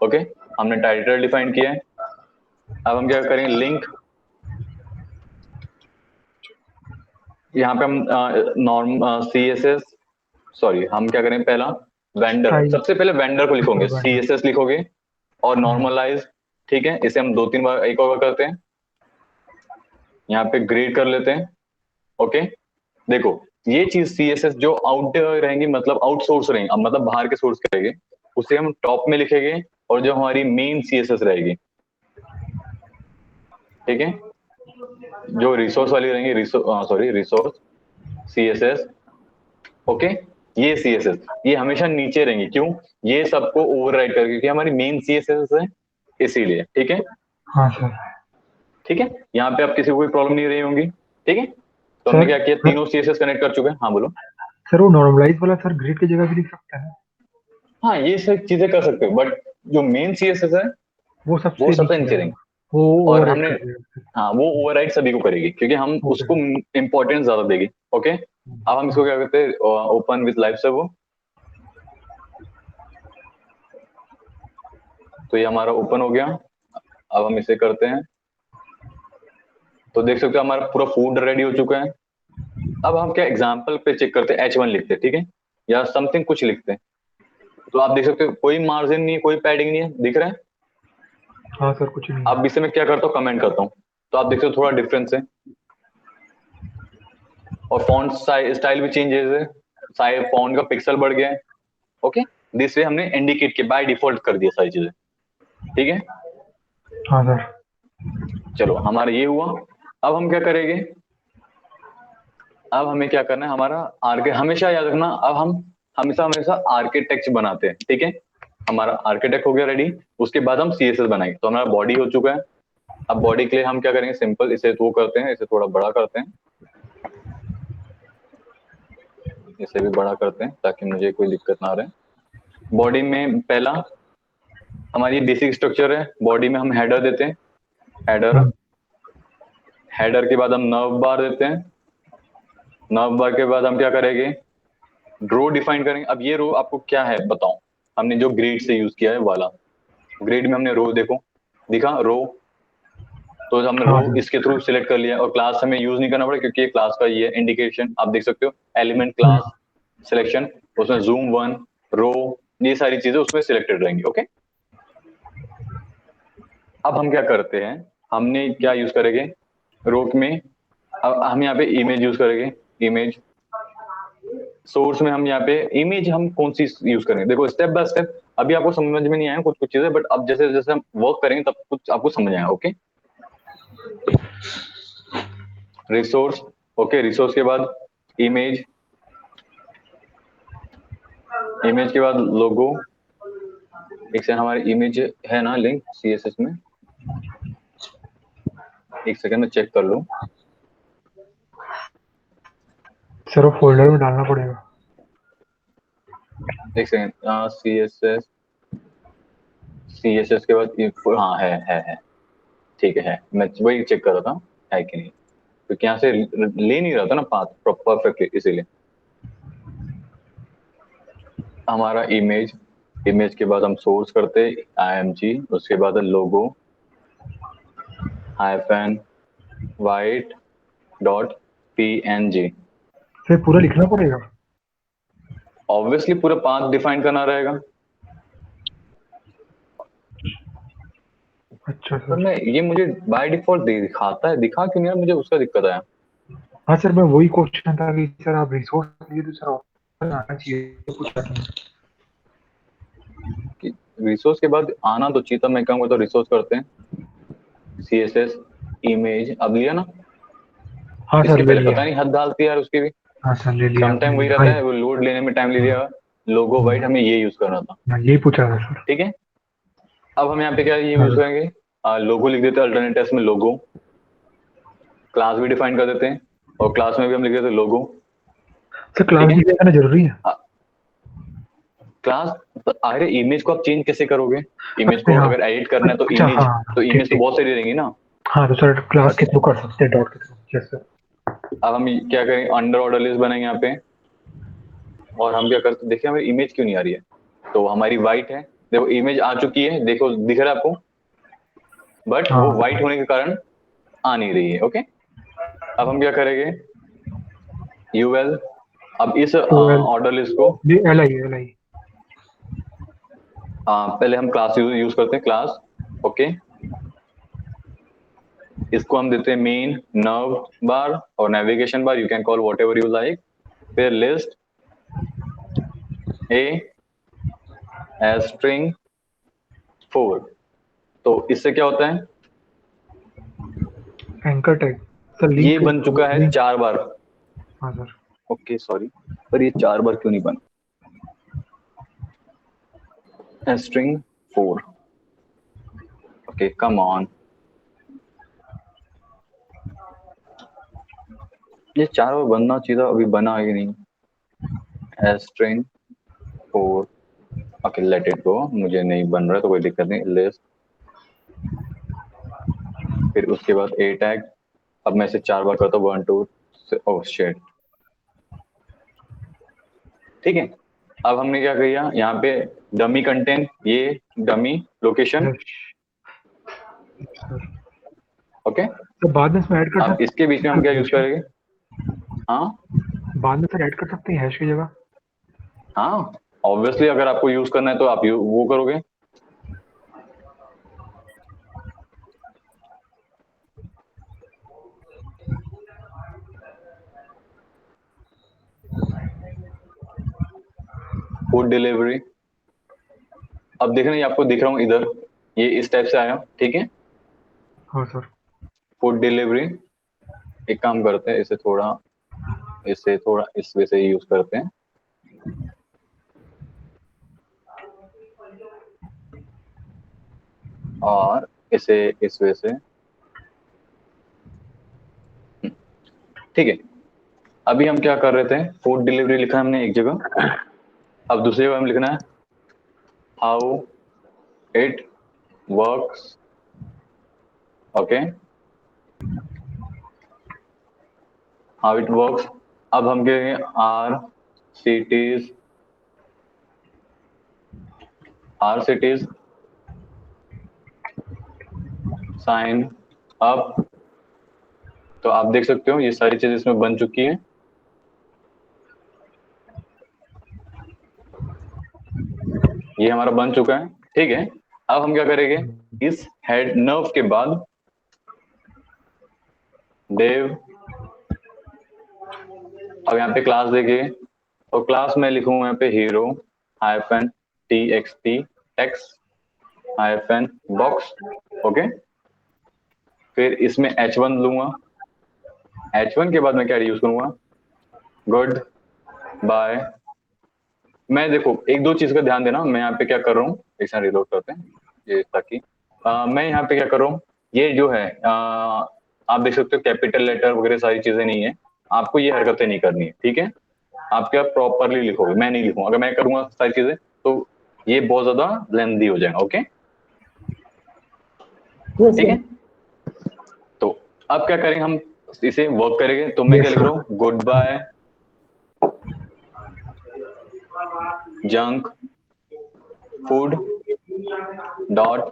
ओके, हमने टाइटल डिफाइन किया है। अब हम क्या करेंगे, लिंक, यहाँ पे हम नॉर्म CSS, सॉरी हम क्या करें, पहला वेंडर, Style. सबसे पहले वेंडर को लिखोगे, Vendor. CSS लिखोगे और नॉर्मलाइज। ठीक है, इसे हम 2-3 बार एक और करते हैं, यहाँ पे ग्रेड कर लेते हैं। ओके, देखो ये चीज CSS जो आउट रहेंगी, मतलब आउटसोर्स रहेंगी, अब मतलब बाहर के सोर्स करेंगे, उसे हम टॉप में लिखेंगे, और जो हमारी मेन CSS रहेगी, ठीक है, जो रिसोर्स वाली रहेंगी, रिसोर्स CSS। ओके, ये CSS ये हमेशा नीचे रहेंगी, क्यों, ये सबको ओवरराइड करके, क्योंकि हमारी मेन CSS है इसीलिए। ठीक है, हाँ सर। ठीक है, यहाँ पे आप किसी को कोई प्रॉब्लम नहीं रही होंगी। ठीक है, तो हमने सर क्या किया, तीनों CSS कनेक्ट कर चुके हैं। हाँ बोलो। सर वो नॉर्मलाइज वाला सर ग्रिड की जगह भी लिख सकते हैं, हाँ, ये सब चीजें कर सकते हो, बट जो मेन CSS है वो वो सबसे सबसे नीचे नीचे है, रहेंगी। वो और ओवरराइड हमने, कर देगा। हाँ वो ओवरराइड सभी को करेगी, क्योंकि हम ओके उसको इम्पोर्टेंस ज्यादा देगी। ओके, अब हम इसको क्या करते हैं, ओपन विथ लाइव सर्वर। तो ये हमारा ओपन हो गया। अब हम इसे करते हैं, तो देख सकते हो हमारा पूरा फूड रेडी हो चुका है। अब हम क्या एग्जाम्पल पे चेक करते हैं, H1 लिखते हैं, ठीक है, या समथिंग कुछ लिखते हैं। तो आप देख सकते हो कोई मार्जिन नहीं है, कोई पैडिंग नहीं है, दिख रहा है। हाँ सर कुछ नहीं है। अब इसे मैं क्या करता हूँ, कमेंट करता हूँ, तो आप देख सकते हो थोड़ा डिफरेंस है, और फॉन्ट स्टाइल भी चेंजेस है, साइज फॉन्ट का पिक्सल बढ़ गया है। ओके, दिस वे हमने इंडिकेट किया, बाय डिफॉल्ट कर दिया सारी चीजें। ठीक है, हाँ सर। चलो हमारा ये हुआ। अब हम क्या करेंगे, अब हमें क्या करना है, हमारा आर्के, हमेशा याद रखना, अब हम हमेशा हमेशा आर्किटेक्ट बनाते हैं। ठीक है, हमारा आर्किटेक्ट हो गया रेडी, उसके बाद हम CSS बनाएंगे। तो हमारा बॉडी हो चुका है। अब बॉडी के लिए हम क्या करेंगे, सिंपल इसे वो करते हैं, इसे थोड़ा बड़ा करते हैं, इसे भी बड़ा करते हैं ताकि मुझे कोई दिक्कत ना रहे। बॉडी में पहला हमारी बेसिक स्ट्रक्चर है, बॉडी में हम हेडर देते हैं, हेडर, हेडर के बाद हम नर्व बार देते हैं, नर्व बार के बाद हम क्या करेंगे, रो डिफाइन करेंगे। अब ये रो आपको क्या है बताओ, हमने जो ग्रिड से यूज किया है वाला, ग्रिड में हमने रो देखो, दिखा रो, तो हमने रो हाँ सर। इसके थ्रू सिलेक्ट कर लिया, और क्लास हमें यूज नहीं करना पड़ेगा, क्योंकि ये क्लास का ये इंडिकेशन आप देख सकते हो, एलिमेंट क्लास सिलेक्शन, उसमें जूम वन, रो, ये सारी चीजें उसमें सिलेक्टेड रहेंगी। ओके, अब हम क्या करते हैं, हमने क्या यूज करेंगे, रो में अब हम यहाँ पे इमेज यूज करेंगे, इमेज सोर्स में हम यहाँ पे इमेज हम कौन सी यूज करेंगे, देखो स्टेप बाय स्टेप, अभी आपको समझ में नहीं आया कुछ कुछ चीजें, बट अब जैसे जैसे हम वर्क करेंगे तब कुछ आपको समझ आएगा। ओके, रिसोर्स, ओके, रिसोर्स के बाद इमेज, इमेज के बाद लोगो, एक सेकंड हमारी इमेज है ना लिंक CSS में, एक सेकंड में चेक कर लूं। सर वो फोल्डर में डालना पड़ेगा। एक सेकंड, CSS के बाद हाँ है, ठीक है, मैं वही चेक कर रहा था है कि नहीं, क्योंकि यहाँ से ले नहीं रहा था ना पाथ परफेक्टली, इसीलिए। हमारा इमेज, इमेज के बाद हम सोर्स करते IMG, उसके बाद logo hyphen white dot PNG। Sir पूरा लिखना पड़ेगा। ऑब्वियसली पूरा पाथ डिफाइन करना रहेगा। अच्छा तो सर। मैं ये मुझे बाय डिफॉल्ट दिखाता है, दिखा क्यों नहीं रहा, मुझे उसका दिक्कत आया। हाँ सर मैं वही क्वेश्चन था कि सर आप रिसोर्स लिए तो सर ऑप्शन आना चाहिए, तो कुछ नहीं। कि रिसोर्स के बाद आना तो चाहिए था, मैं कहूँगा तो रिसोर्स करते हैं, CSS इमेज अब लिया ना, हाँ सर इसके ले पहले लिया। पता नहीं हद डालती है यार उसकी भी, हाँ सर ले लिया समटाइम वही हाँ रहता है, वो लोड लेने में टाइम ले लिया। लोगो वाइट हमें ये यूज करना था, हाँ, यही पूछा था सर। ठीक है। अब हम यहाँ पे क्या ये हाँ यूज सर। करेंगे, लोगो लिख देते हैं अल्टरनेटिव्स में लोगो, क्लास भी डिफाइन कर देते हैं और क्लास में भी हम लिख देते हैं लोगो। सर क्लास ठीक है। डिक्लेयर करना जरूरी है? क्लास, अरे इमेज को आप चेंज कैसे करोगे, इमेज को हाँ। अगर एडिट करना है तो अच्छा इमेज, हाँ तो ठीक इमेज तो ठीक। बहुत सारी रहेंगी ना। हाँ तो सर क्लास के ओके, थ्रू कर सकते हैं, डॉट के थ्रू। Yes sir. अब हम क्या करेंगे, अंडर ऑर्डर लिस्ट बनाएंगे यहाँ पे, और हम क्या करते, देखिए हमारी इमेज क्यों नहीं आ रही है, तो हमारी वाइट है, देखो इमेज आ चुकी है, देखो दिख रहा है आपको, बट हाँ वो वाइट होने के कारण आ नहीं रही है। ओके, अब हम क्या करेंगे, यूएल, अब इस ट्वेल्व ऑर्डर लिस्ट को एल आई पहले हम क्लास यूज करते हैं, क्लास। ओके, इसको हम देते हैं मेन नर्व बार और navigation bar, you can call what ever you like. फिर लिस्ट ए एज स्ट्रिंग 4, तो इससे क्या होता है, एंकर टैग सर ये लिंक बन चुका है 4 बार। हाँ सर। ओके सॉरी, पर ये 4 बार क्यों नहीं बना, स्ट्रिंग 4। ओके कम ऑन, ये 4 बार बनना चाहिए था, अभी बना ही नहीं, string 4। Okay let it go, मुझे नहीं बन रहा तो कोई दिक्कत नहीं, लिस्ट, फिर उसके बाद ए टैग, अब मैं इसे 4 बार करता हूँ, 1 2, ओह शिट, ठीक है। अब हमने क्या किया यहाँ पे, डमी कंटेंट, ये डमी लोकेशन। ओके, तो बाद में इसमें ऐड कर अब सकते इसके बीच में हम क्या यूज करेंगे, हाँ हैं, बाद में सर ऐड कर सकते हैं हैश की जगह? हाँ ऑब्वियसली, अगर आपको यूज करना है तो आप वो करोगे। फूड डिलीवरी, अब देखना ये आपको दिख रहा हूँ इधर, ये इस टाइप से आया, ठीक है। हाँ सर। फूड डिलीवरी, एक काम करते हैं, इसे थोड़ा इस वे से यूज करते हैं, और इसे इस वे से, ठीक है। अभी हम क्या कर रहे थे, फूड डिलीवरी लिखा है हमने एक जगह, अब दूसरी जगह हम लिखना है how it works. Okay, how it works, अब हम कहेंगे आर सिटीज साइन अप, तो आप देख सकते हो ये सारी चीजें इसमें बन चुकी हैं। ये हमारा बन चुका है, ठीक है। अब हम क्या करेंगे, इस हेड नर्व के बाद देव, अब यहाँ पे क्लास देखिए, तो क्लास में लिखूंगा यहाँ पे hero hyphen TXT text hyphen box. Okay, फिर इसमें H1 लूंगा, H1 के बाद मैं क्या यूज करूंगा, गुड बाय। मैं देखो एक दो चीज का ध्यान देना, मैं यहाँ पे क्या कर रहा हूँ, एक साथ रिलोड करते हैं ये, ताकि मैं यहाँ पे क्या कर रहा हूँ, ये जो है आप देख सकते हो कैपिटल लेटर वगैरह सारी चीजें नहीं है, आपको ये हरकतें नहीं करनी है, ठीक है। आप क्या प्रॉपरली लिखोगे, मैं नहीं लिखूंगा, अगर मैं करूंगा सारी चीजें तो ये बहुत ज्यादा लेंथी हो जाएगा। ओके ठीक है, तो अब क्या करेंगे हम, इसे वर्क करेंगे, तो मैं Yes, क्या लिख sir. रहा हूँ, goodbye junk food dot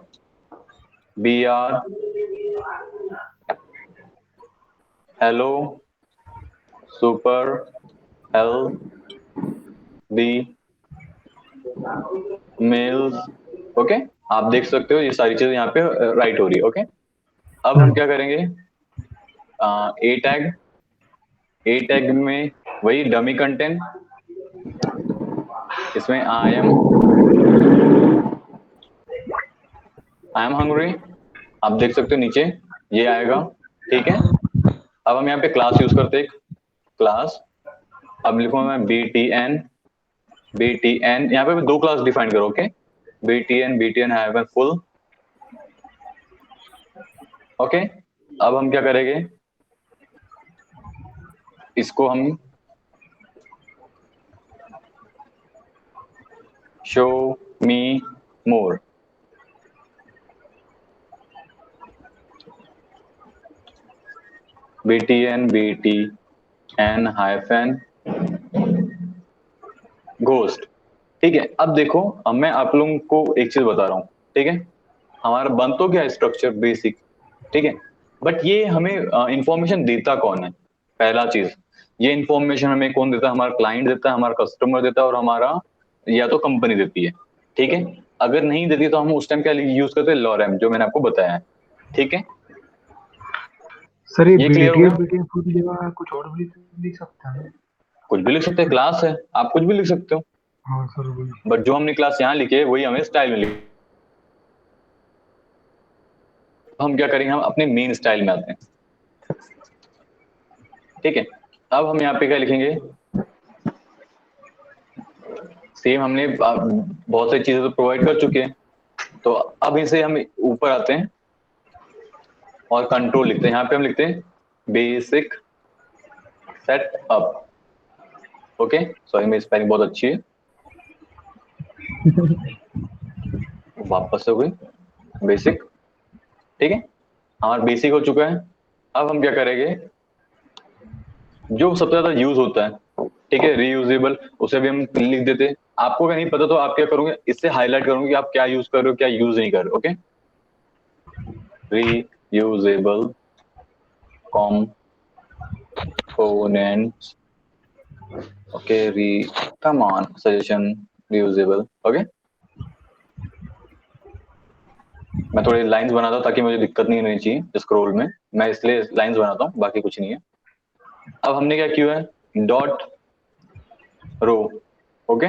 BR hello super healthy meals. Okay, आप देख सकते हो ये सारी चीजें यहाँ पे राइट हो रही है। ओके, अब हम क्या करेंगे, ए टैग में वही डमी कंटेंट, इसमें आई एम हंग्री, आप देख सकते हो नीचे ये आएगा, ठीक है। अब हम यहाँ पे क्लास यूज करते हैं, क्लास। अब लिखूंगा मैं BTN, यहाँ पे 2 क्लास डिफाइन करो, ओके। BTN है फुल, ओके। अब हम क्या करेंगे, इसको हम शो मी मोर, BTN हाइफन घोस्ट, ठीक है। अब देखो, अब मैं आप लोगों को एक चीज बता रहा हूँ, ठीक है। हमारा बन तो क्या स्ट्रक्चर बेसिक, ठीक है, बट ये हमें इंफॉर्मेशन देता कौन है? पहला चीज, ये इंफॉर्मेशन हमें कौन देता है? हमारा क्लाइंट देता है, हमारा कस्टमर देता है, और हमारा या तो कंपनी देती है, ठीक है। अगर नहीं देती तो हम उस टाइम क्या यूज करते हैं? लॉरेम, जो मैंने आपको बताया है, ठीक है। सर ये ये क्लियर हो गया? BTN की जगह कुछ और भी लिख सकते हैं? कुछ भी लिख सकते हैं, क्लास है, आप कुछ भी लिख सकते हो, हाँ सर वही। बट जो हमने क्लास यहाँ लिखे वही हमें स्टाइल में लिखे। हम क्या करेंगे, हम अपने मेन स्टाइल में आते हैं, ठीक है। अब हम यहाँ पे क्या लिखेंगे, सेम हमने बहुत सारी चीजें तो प्रोवाइड कर चुके हैं, तो अब इसे हम ऊपर आते हैं और कंट्रोल लिखते हैं। यहाँ पे हम लिखते हैं बेसिक सेटअप, ओके। सॉरी मेरी स्पेलिंग बहुत अच्छी है, वापस से हो गई, बेसिक, ठीक है। हमारा बेसिक हो चुका है। अब हम क्या करेंगे, जो सबसे ज्यादा यूज होता है, ठीक है, रीयूजेबल, उसे भी हम लिख देते हैं। आपको अगर नहीं पता तो आप क्या करोगे, इससे हाईलाइट करोगे कि आप क्या यूज कर रहे हो, क्या यूज नहीं कर रहे हो, okay. Reusable components, okay, come on, suggestion, reusable, okay। मैं थोड़ी लाइंस बनाता हूँ ताकि मुझे दिक्कत नहीं होनी चाहिए स्क्रॉल में, मैं इसलिए लाइंस बनाता हूँ, बाकी कुछ नहीं है। अब हमने क्या किया है, डॉट रो, ओके।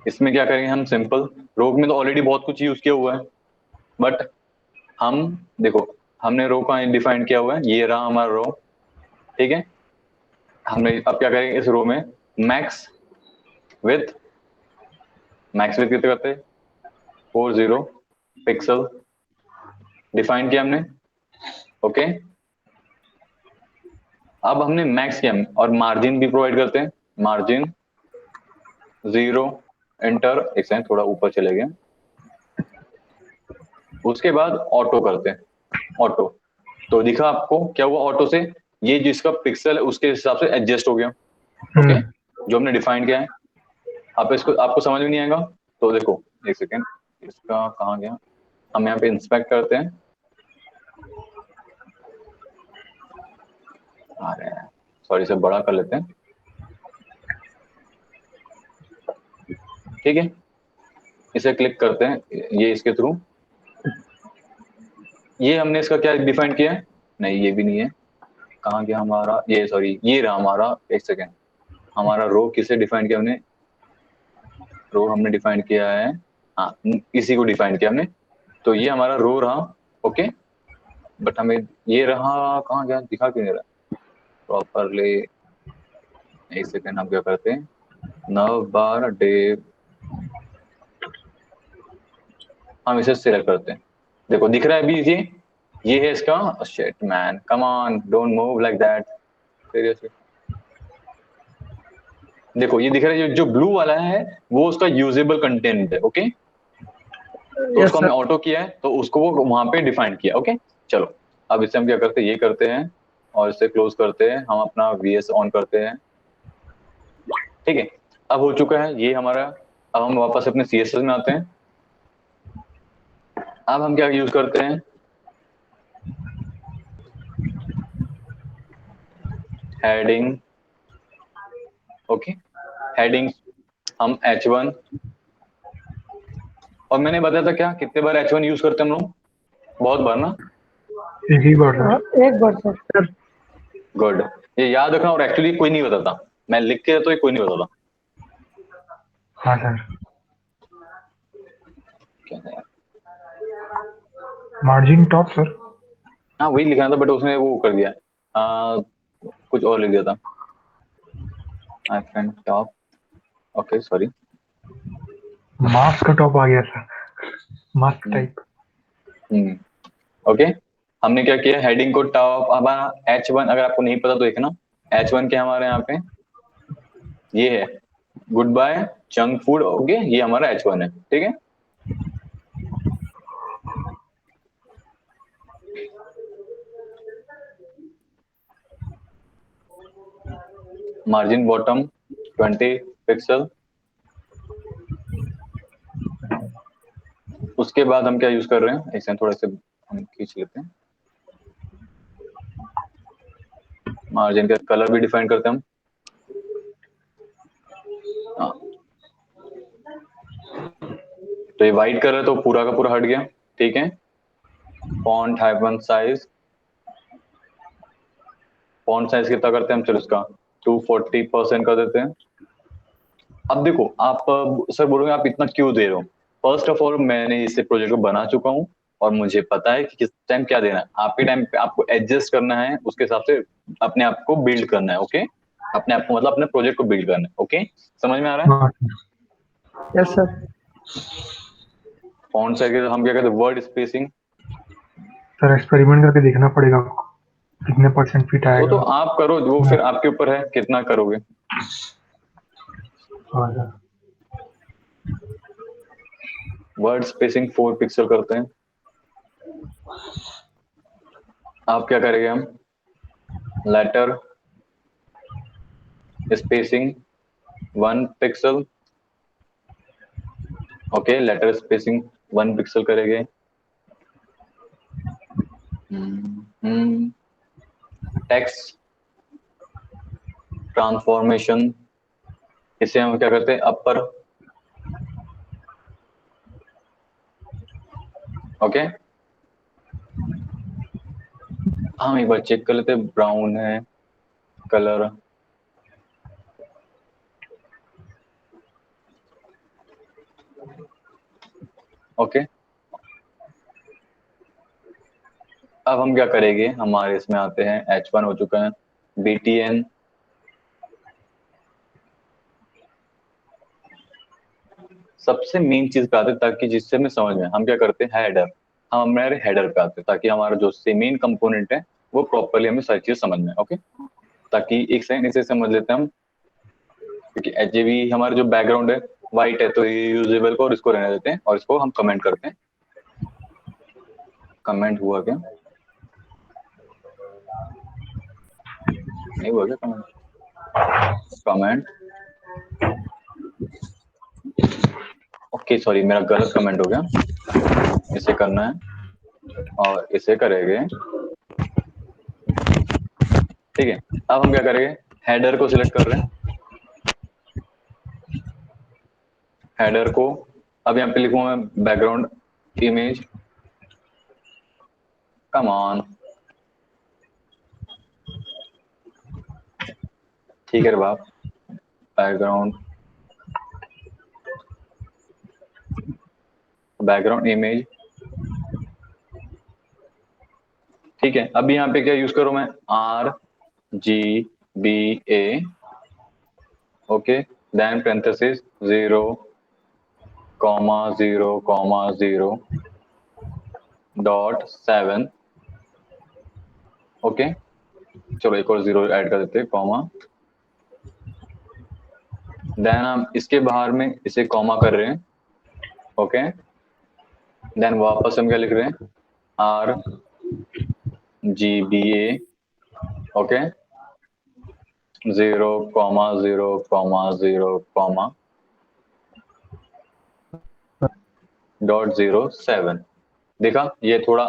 इसमें क्या करेंगे हम, सिंपल, रो में तो ऑलरेडी बहुत कुछ यूज किया हुआ है, बट हम देखो, हमने रो का डिफाइन किया हुआ है, ये रहा हमारा रो, ठीक है। हमने अब क्या करेंगे, इस रो में मैक्स विथ कितने करते हैं, 40 पिक्सल डिफाइन किया हमने, ओके। अब हमने मैक्स किया और मार्जिन भी प्रोवाइड करते हैं, मार्जिन 0, एंटर, एक सेकंड थोड़ा ऊपर चले गए। उसके बाद ऑटो करते हैं, ऑटो, तो दिखा आपको क्या हुआ ऑटो से, ये जिसका पिक्सल है उसके हिसाब से एडजस्ट हो गया, ओके, जो हमने डिफाइन किया है। आप इसको, आपको समझ में नहीं आएगा तो देखो एक सेकेंड, इसका कहाँ गया, हम यहाँ पे इंस्पेक्ट करते हैं, आ रहे हैं, सॉरी से बड़ा कर लेते हैं, ठीक है। इसे क्लिक करते हैं, ये इसके थ्रू, ये हमने इसका क्या डिफाइन किया है, नहीं ये भी नहीं है, कहाँ गया हमारा, ये सॉरी ये रहा हमारा, एक सेकेंड, हमारा रो किसे डिफाइन किया हमने, रो हमने डिफाइन किया है, हाँ इसी को डिफाइन किया हमने, तो ये हमारा रो रहा, ओके। बट हमें ये रहा, कहाँ गया, दिखा क्यों नहीं रहा प्रॉपरली, एक सेकेंड, हम क्या करते हैं, नव बार डे, हम इसे सिलेक्ट करते हैं, देखो दिख रहा है अभी, ये है इसका, shit man, come on, don't move like that, seriously. देखो ये दिख रहा है, जो ब्लू वाला है वो उसका यूजेबल कंटेंट है, ओके। तो यस उसको हमने सर। ऑटो किया है, तो उसको वो वहां पे डिफाइन किया, ओके। चलो अब इससे हम क्या करते हैं, ये करते हैं और इसे क्लोज करते हैं, हम अपना VS ऑन करते हैं, ठीक है। अब हो चुका है ये हमारा, अब हम वापस अपने CSS में आते हैं। अब हम क्या यूज करते हैं, हेडिंग, ओके, हेडिंग हम H1, और मैंने बताया था क्या, कितने बार H1 यूज करते हैं हम लोग, बहुत बार ना, एक ही बार हाँ, सर। एक बार सर। गुड, ये याद रखना, और एक्चुअली कोई नहीं बताता, मैं लिख के तो ये कोई नहीं बताता, हाँ सर। क्या है? Margin top sir. हाँ वही लिखा था बट उसने वो कर दिया, कुछ और लिख दिया था। Hyphen top, okay sorry. Mask का टॉप आ गया सर, मास्क टाइप। ओके, हमने क्या किया, हेडिंग को टॉप, हमारा H1 अगर आपको नहीं पता तो देखना, H1 क्या हमारे यहाँ पे ये है, goodbye junk food, okay ये हमारा H1 है, ठीक है। Margin bottom 20 pixel. उसके बाद हम क्या यूज कर रहे हैं, ऐसे थोड़ा से हम खींच लेते हैं, मार्जिन का कलर भी डिफाइन करते हैं हम। हाँ। तो ये व्हाइट कलर तो पूरा का पूरा हट गया, ठीक है। Font hyphen size, font size कितना करते हैं हम, चलो इसका 240% कर देते हैं। अब देखो आप सर बोलोगे आप इतना क्यों दे रहे हो, फर्स्ट ऑफ ऑल मैंने इसे प्रोजेक्ट को बना चुका हूँ और मुझे पता है कि किस टाइम क्या देना है, आपके टाइम पे आपको एडजस्ट करना है, उसके हिसाब से अपने आप को बिल्ड करना है, ओके। अपने आप को मतलब अपने प्रोजेक्ट को बिल्ड करना है, ओके, समझ में आ रहा है। हाँ यस सर। फॉन्ट साइज हम क्या कहते हैं, वर्ड स्पेसिंग, सर, एक्सपेरिमेंट करके देखना पड़ेगा आपको कितने परसेंट फिट वो तो आएगा। आप करो, वो फिर आपके ऊपर है कितना करोगे। हाँ सर। वर्ड स्पेसिंग 4 पिक्सल करते हैं। आप क्या करेंगे, हम letter spacing 1 pixel, okay letter spacing 1 pixel करेंगे। टेक्स्ट ट्रांसफॉर्मेशन, इसे हम क्या करते हैं, अपर, ओके। हम एक बार चेक कर लेते हैं, ब्राउन है कलर, ओके। अब हम क्या करेंगे, हमारे इसमें आते हैं, H1 हो चुका है, BTN, सबसे मेन चीज पे आते हैं ताकि जिससे हमें समझ में, हम क्या करते हैं, हेडर, हम हमारे हेडर पे आते हैं ताकि हमारा जो मेन कंपोनेंट है वो प्रॉपरली हमें सारी चीज समझ में, ओके। ताकि एक सेकंड इसे समझ लेते हैं हम, क्योंकि एचजेवी हमारा जो बैकग्राउंड है व्हाइट है तो ये यूजेबल को और इसको रहने देते हैं और इसको हम कमेंट करते हैं। कमेंट हुआ क्या, नहीं हुआ क्या कमेंट, कमेंट, ओके सॉरी मेरा गलत कमेंट हो गया, इसे करना है और इसे करेंगे, ठीक है। अब हम क्या करेंगे, हेडर को सिलेक्ट कर रहे हैं, हेडर को, अब यहाँ पे लिखूंगा मैं बैकग्राउंड इमेज, कम ऑन, ठीक है बाप, बैकग्राउंड, बैकग्राउंड इमेज, ठीक है। अब यहाँ पे क्या यूज करूं मैं, RGBA, okay, then parenthesis 0,0,0.7, okay. चलो एक और 0 ऐड कर देते हैं, कॉमा, देन हम इसके बाहर में इसे कॉमा कर रहे हैं, ओके। देन वापस हम क्या लिख रहे हैं, RGBA, ओके, 0,0,0.07, देखा ये थोड़ा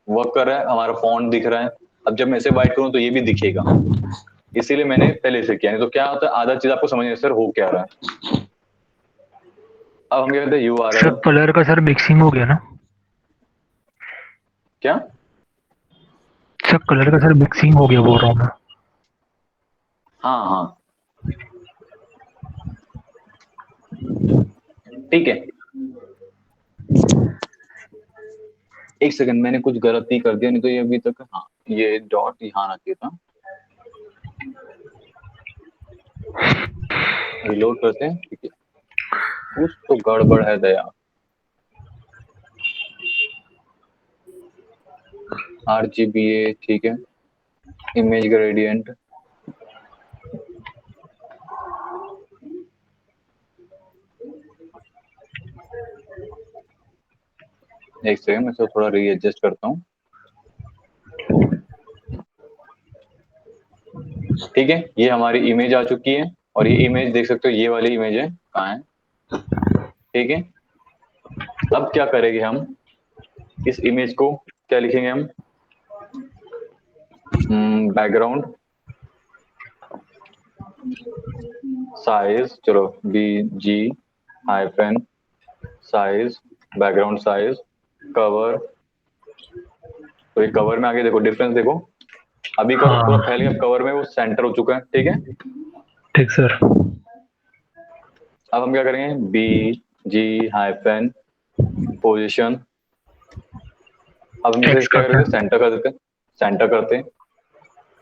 वर्क कर रहा है, हमारा फॉन्ट दिख रहा है। अब जब मैं इसे वाइट करूं तो ये भी दिखेगा, इसीलिए मैंने पहले इसे किया, नहीं तो क्या होता है आधा चीज आपको समझ नहीं सर हो क्या रहा है। अब हम क्या कहते हैं, सर URL, कलर का सर मिक्सिंग हो गया ना। क्या, सर कलर का सर मिक्सिंग हो गया बोल रहा हूँ मैं। हाँ हाँ ठीक है। एक सेकंड, मैंने कुछ गलती कर दिया, नहीं तो ये अभी तक, हाँ ये डॉट यहाँ आना चाहिए था। रिलोड करते हैं, ठीक है। कुछ तो गड़बड़ है दया। RGBA, ठीक है। इमेज ग्रेडियंट, एक सेकंड, मैं इसको थोड़ा रीएडजस्ट करता हूँ। ठीक है, ये हमारी इमेज आ चुकी है, और ये इमेज देख सकते हो, ये वाली इमेज है, कहाँ है, ठीक है। अब क्या करेंगे हम, इस इमेज को क्या लिखेंगे हम, बैकग्राउंड साइज, चलो BG- size, background size, cover. तो ये कवर में आगे देखो, डिफरेंस देखो, अभी का हाँ। पूरा फैल गया, कवर में वो सेंटर हो चुका है, ठीक है। ठीक सर। अब हम क्या करेंगे, BG- पोजिशन। अब हम इसे X क्या करते करेंगे, हैं। सेंटर कर देते हैं, सेंटर करते हैं,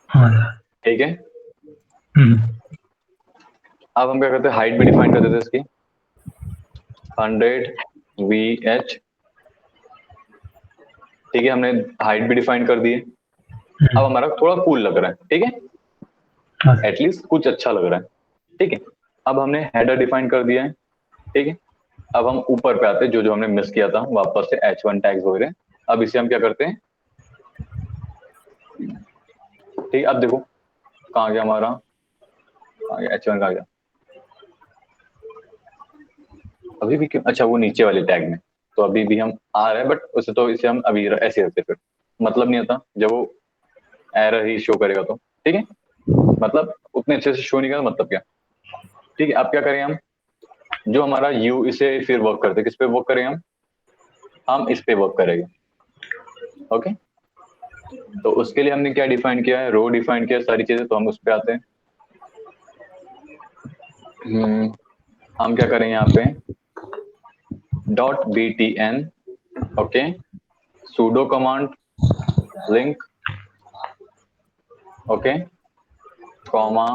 हाँ सर। ठीक है। हम्म। अब हम क्या करते हैं, हाइट भी डिफाइन कर देते हैं इसकी, 100 VH, ठीक है। हमने हाइट भी डिफाइन कर दी है। अब हमारा थोड़ा कूल लग रहा है, ठीक है, हाँ सर। एटलीस्ट कुछ अच्छा लग रहा है, ठीक है। अब हमने हेडर डिफाइन कर दिया है, ठीक है। अब हम ऊपर पे आते हैं, जो जो हमने मिस किया था वापस से, H1 टैग्स वगैरह। अब इसे हम क्या करते हैं, ठीक है। अब देखो कहाँ गया हमारा, कहाँ गया H1, कहाँ गया, अभी भी क्यों, अच्छा वो नीचे वाले टैग में, तो अभी भी हम आ रहे हैं, बट उसे तो इसे हम अभी ऐसे रखते, फिर मतलब नहीं आता जब वो एरर ही शो करेगा तो, ठीक है। मतलब उतने अच्छे से शो नहीं करेगा, मतलब क्या, ठीक है। अब क्या करें हम, जो हमारा यू, इसे फिर वर्क करते, किस पे वर्क करें हम इस पे वर्क करेंगे, ओके। तो उसके लिए हमने क्या डिफाइन किया है, रो डिफाइन किया है, सारी चीजें, तो हम उस पे आते हैं। हम क्या करें यहाँ पे, .btn, okay, sudo command, link, okay, comma,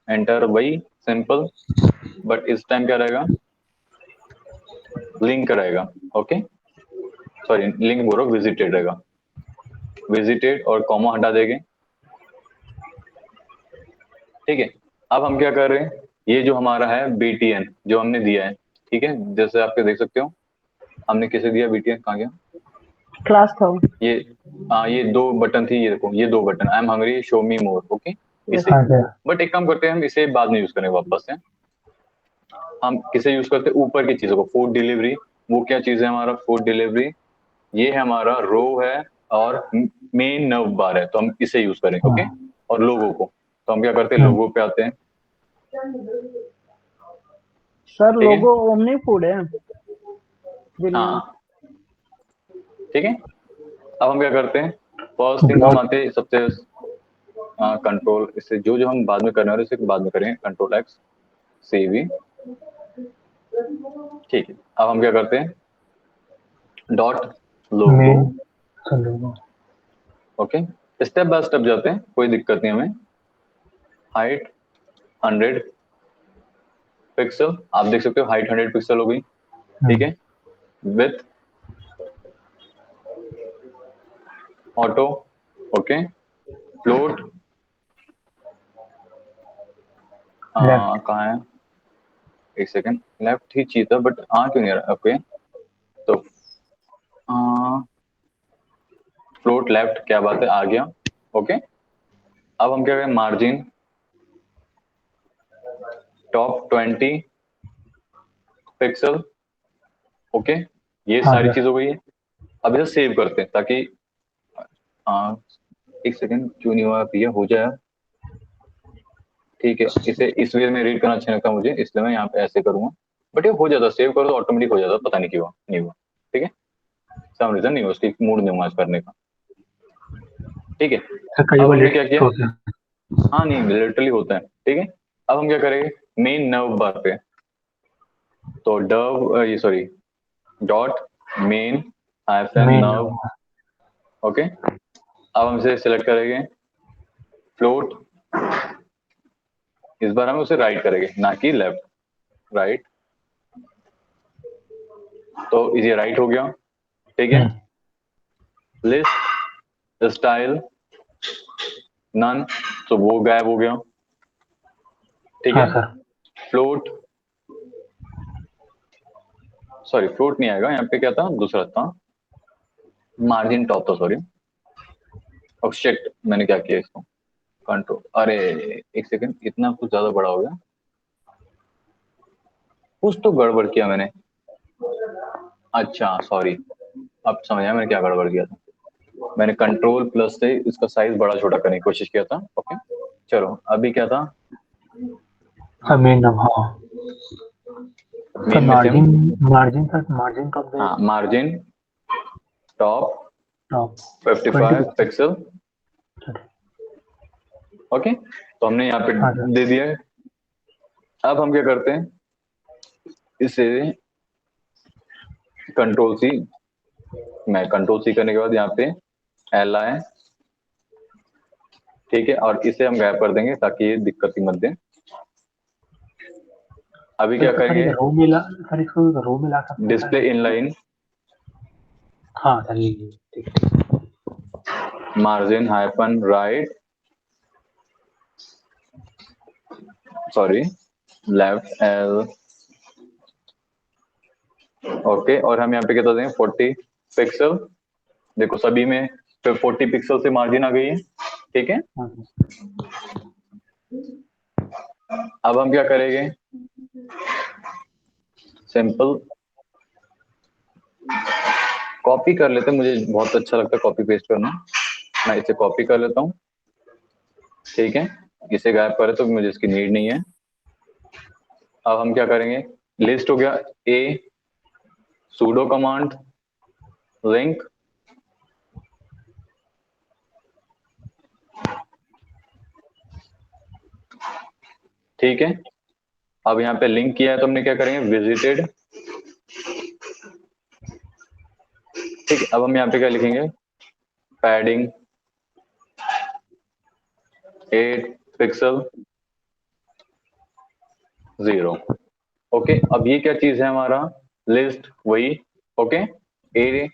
enter, वही सिंपल, बट इस टाइम क्या रहेगा, लिंक रहेगा, ओके, सॉरी लिंक बोलो, विजिटेड रहेगा, विजिटेड, और कॉमा हटा देंगे, ठीक है। अब हम क्या कर रहे हैं, ये जो हमारा है BTN जो हमने दिया है, ठीक है, जैसे आप देख सकते हो, हमने किसे दिया BTN, कहाँ गया क्लास था। ये, ये दो बटन थी, ये देखो, ये दो button, I am hungry, show me more, okay, इसे। हाँ सर। बट एक काम करते हैं, हम इसे बाद में यूज करेंगे वापस से। हम किसे यूज करते हैं, ऊपर की चीजों को, फूड डिलीवरी, वो क्या चीज है हमारा, फूड डिलीवरी, ये है हमारा रो है, और मेन नर्व बार है, तो हम इसे यूज करेंगे, ओके। और लोगों को, तो हम क्या करते हैं, लोगों पे आते हैं, सर ठीक है, लोगो ओमनी फूड है जिनमें। हाँ, ठीक है। अब हम क्या करते हैं, फर्स्ट थिंग हम ब्लॉक। आते हैं सबसे, कंट्रोल, इससे जो जो हम बाद में करने वाले इसे बाद में करेंगे, Ctrl+X, CV, ठीक है। अब हम क्या करते हैं, dot logo, main logo. Okay, step by step जाते हैं, कोई दिक्कत नहीं हमें। हाइट 100 पिक्सल, आप देख सकते हो हाइट 100 पिक्सल हो गई, ठीक है। With auto, okay, float, left. कहाँ है, एक सेकंड, लेफ्ट ही चाहिए था, बट क्यों नहीं आ रहा, ओके। तो फ्लोट लेफ्ट, क्या बात है, आ गया, ओके। अब हम क्या करें, मार्जिन टॉप 20 पिक्सल, ओके, ये हाँ सारी सर। चीज हो गई है। अब इसे सेव करते हैं, ताकि आ, एक सेकंड, क्यों नहीं हुआ, भैया हो जाए, ठीक है। इसे इस वे में रीड करना अच्छा लगता है मुझे, इसलिए मैं यहाँ पे ऐसे करूंगा, बट ये हो जाता, सेव करो तो ऑटोमेटिक हो जाता, पता नहीं क्यों नहीं हुआ, ठीक है, सम रीजन नहीं हुआ, उसकी मूड नहीं हुआ इस करने का, ठीक है। सर कई अब बार हमने क्या लेट किया, होते हैं। हाँ नहीं लिटरली होता है, ठीक है। अब हम क्या करेंगे, मेन नर्व बार पे, तो डव, ये sorry, dot main hyphen main nerve, okay, अब हम इसे सिलेक्ट करेंगे फ्लोट, इस बार हम उसे राइट करेंगे ना कि लेफ्ट, राइट। तो ये राइट हो गया, ठीक है। लिस्ट स्टाइल नन, तो वो गायब हो गया, ठीक हाँ है। सर। फ्लोट, सॉरी फ्लोट नहीं आएगा यहाँ पे, क्या था दूसरा था, मार्जिन टॉप था, सॉरी। अब शिट, मैंने क्या किया इसको, कंट्रोल, अरे एक सेकंड, इतना कुछ ज्यादा बड़ा हो गया, कुछ तो गड़बड़ किया मैंने। अच्छा सॉरी, अब समझ आया मैंने क्या गड़बड़ किया था। मैंने कंट्रोल प्लस से इसका साइज बड़ा छोटा करने की कोशिश किया था। ओके चलो, अभी क्या था, सर मेन नाम, हाँ सर, मेन में से हम, मार्जिन सर, मार्जिन कब हाँ margin top top 55 20 pixel, okay. तो हमने यहाँ पे हाँ सर। दे दिया है। अब हम क्या करते हैं, इसे कंट्रोल सी, मैं कंट्रोल सी करने के बाद यहाँ पे एल आए, ठीक है, और इसे हम गायब कर देंगे ताकि ये दिक्कत ही मत दे। अभी सर क्या इसको, सर करेंगे, ये रो में ला, सर इसको रो में ला सकते हैं डिस्प्ले सर? इनलाइन, हाँ सर, ये ठीक है। Margin hyphen right, sorry left L, okay. और हम यहाँ पे क्या देंगे 40 पिक्सल, देखो सभी में 40 पिक्सल से मार्जिन आ गई है, ठीक है। हाँ सर। अब हम क्या करेंगे, सिंपल कॉपी कर लेते हैं, मुझे बहुत अच्छा लगता है कॉपी पेस्ट करना, मैं इसे कॉपी कर लेता हूँ, ठीक है। इसे गायब करें तो मुझे इसकी नीड नहीं है। अब हम क्या करेंगे, लिस्ट हो गया, ए सूडो कमांड लिंक, ठीक है। अब यहाँ पे लिंक किया है तो हमने क्या करेंगे, विजिटेड, ठीक है। अब हम यहाँ पे क्या लिखेंगे, पैडिंग 8 पिक्सल 0, ओके। अब ये क्या चीज है हमारा, लिस्ट वही, ओके। ए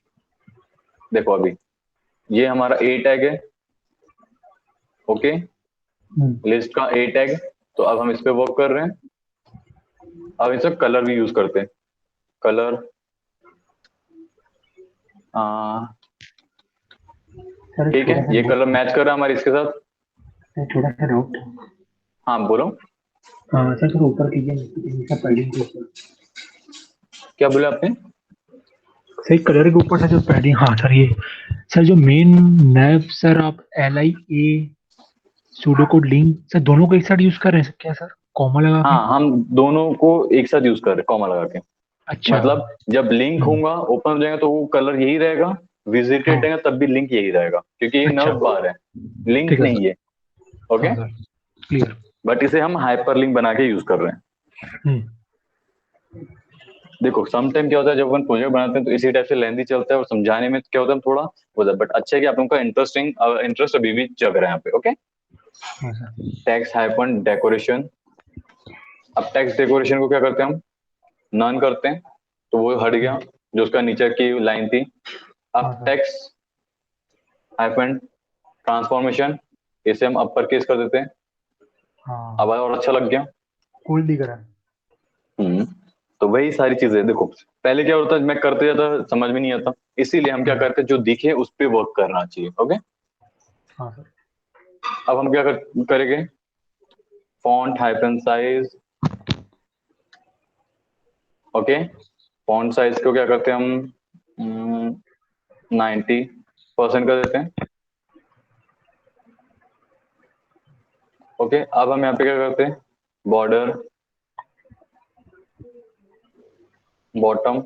देखो अभी ये हमारा ए टैग है, ओके, लिस्ट का ए टैग। तो अब हम इस पे वर्क कर रहे हैं। अब इसे कलर भी यूज करते हैं, कलर सर ठीक है, छोटा सा ये नोट, कलर मैच कर रहा है हमारे इसके साथ। सर छोटा सा नोट। हाँ बोलो, हाँ सर, थोड़ा ऊपर कीजिए, नीचे पैडिंग के ऊपर। क्या बोले आपने, सर कलर के ऊपर सर जो पैडिंग, हाँ सर ये, सर जो मेन नैव सर, आप LIA pseudo code link sir दोनों को एक साथ यूज कर रहे हैं सर क्या सर, कॉमा लगा के? हाँ हम दोनों को एक साथ यूज कर रहे हैं कॉमा लगा के। अच्छा। मतलब जब लिंक होगा ओपन हो जाएगा तो वो कलर यही रहेगा, विजिटेड हाँ रहेगा तब भी लिंक यही रहेगा, क्योंकि ये अच्छा, नर्व बार है, लिंक ठीक है नहीं सर। है, ओके। हाँ सर, क्लियर। बट इसे हम हाइपर लिंक बना के यूज कर रहे हैं। देखो सम टाइम क्या होता है, जब अपन प्रोजेक्ट बनाते हैं तो इसी टाइप से लेंदी चलता है और समझाने में क्या होता है थोड़ा हो जाता है, बट अच्छा है कि आप लोगों का इंटरेस्ट अभी भी जग रहा है यहाँ पे, ओके। हाँ सर। टेक्स्ट हाइपन डेकोरेशन, अब टेक्स्ट डेकोरेशन को क्या करते हैं हम, नन करते हैं, तो वो हट गया जो उसका नीचे की लाइन थी। हाँ अब सर। टेक्स्ट हाइफन ट्रांसफॉर्मेशन, इसे हम अपर केस कर देते हैं, हाँ, आवाज और अच्छा लग गया। कूल दिख रहा है। तो वही सारी चीजें देखो, पहले क्या होता है मैं करते जाता समझ में नहीं आता, इसीलिए हम क्या करते हैं जो दिखे उस पे वर्क करना चाहिए, ओके। हाँ सर। अब हम क्या करेंगे, font hyphen size, okay. Font size को क्या करते हैं हम 90% कर देते हैं, ओके। अब हम यहाँ पे क्या करते हैं, border bottom,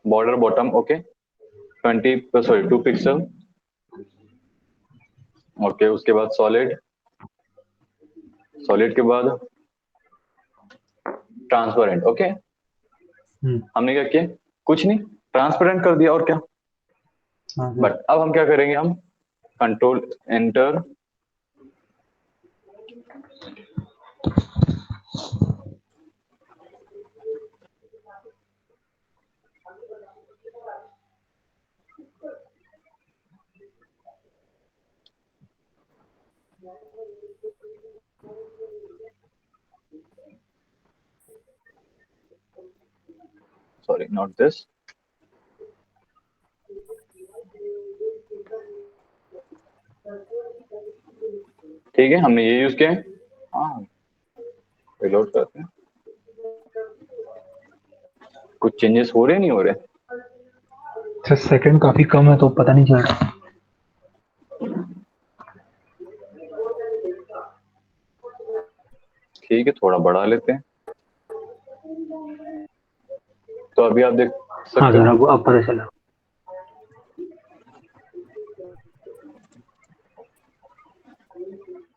border bottom, okay 2 pixel, okay. उसके बाद सॉलिड, सॉलिड के बाद ट्रांसपेरेंट, ओके। हमने क्या किया, कुछ नहीं, ट्रांसपेरेंट कर दिया और क्या, हाँ सर। बट अब हम क्या करेंगे, हम control enter, sorry not this, ठीक है हमने ये यूज किया है। हाँ रिलोड करते हैं, कुछ चेंजेस हो रहे नहीं हो रहे? सर सेकंड काफी कम है तो पता नहीं चल रहा। ठीक है थोड़ा बढ़ा लेते हैं, तो अभी आप देख हाँ सकते सर, हो। अब पता चला।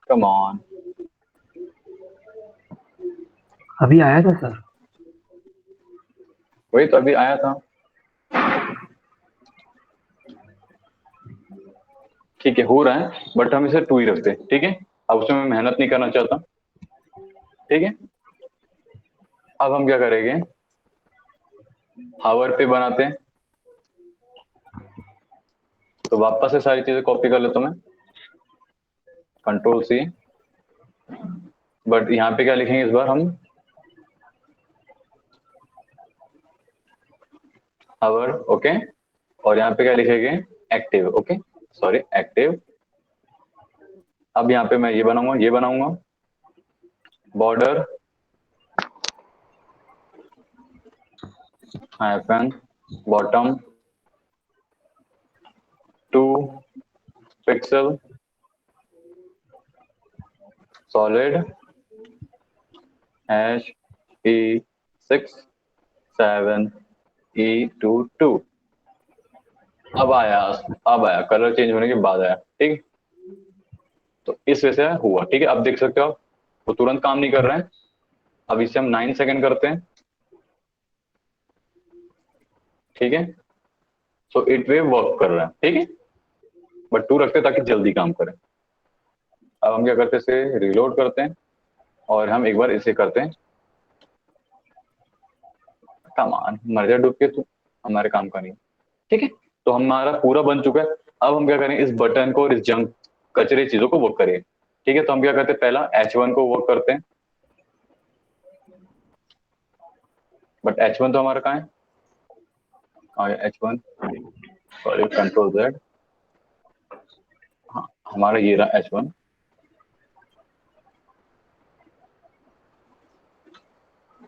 कम ऑन, अभी आया था सर। वही तो अभी आया था। ठीक है हो रहा है, बट हम इसे 2 ही रखते हैं, ठीक है। अब उसमें मैं मेहनत नहीं करना चाहता, ठीक है। अब हम क्या करेंगे, हावर पे बनाते हैं, तो वापस से सारी चीजें कॉपी कर लेता हूं मैं, कंट्रोल सी, बट यहाँ पे क्या लिखेंगे इस बार हम, हावर, ओके। और यहाँ पे क्या लिखेंगे, एक्टिव, ओके, सॉरी एक्टिव। अब यहाँ पे मैं ये बनाऊंगा border hyphen bottom 2 pixel solid hash E67E22। अब आया, अब आया कलर चेंज होने के बाद आया, ठीक है। तो इस वजह से हुआ, ठीक है। अब देख सकते हो आप, वो तुरंत काम नहीं कर रहे हैं। अब इसे हम 9 सेकंड करते हैं, ठीक है। सो इट वे वर्क कर रहा है, ठीक है, बट 2 रखते हैं ताकि जल्दी काम करे। अब हम क्या करते हैं, इसे रिलोड करते हैं और हम एक बार इसे करते हैं, कमान मर जा डूब के तू, हमारे काम का नहीं, ठीक है। तो हमारा पूरा बन चुका है। अब हम क्या करें, इस बटन को और इस जंक कचरे चीजों को वर्क करिए, ठीक है। तो हम क्या करते हैं, पहला H1 को वर्क करते हैं, बट H1 तो हमारा कहाँ है, H1, सॉरी कंट्रोल Z, हाँ हमारा ये रहा H1।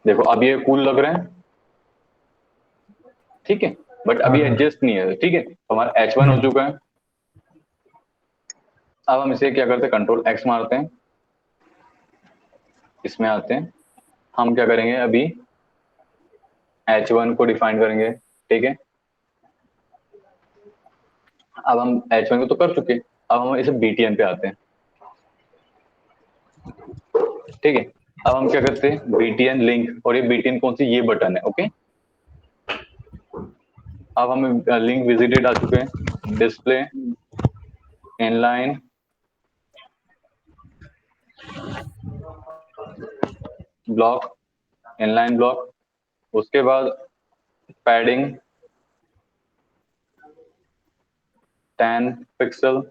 देखो अब ये कूल लग रहे हैं, ठीक है, बट हाँ अभी सर। एडजस्ट नहीं है, ठीक है। तो हमारा H1 हो चुका है। अब हम इसे क्या करते हैं, कंट्रोल X मारते हैं, इसमें आते हैं, हम क्या करेंगे अभी H1 को डिफाइन करेंगे, ठीक है। अब हम H1 को तो कर चुके, अब हम इसे BTN पे आते हैं, ठीक है। अब हम क्या करते हैं, BTN लिंक, और ये BTN कौन सी, ये बटन है, ओके। अब हमें लिंक विजिटेड आ चुके हैं, display inline block, inline block, उसके बाद पैडिंग 10 पिक्सल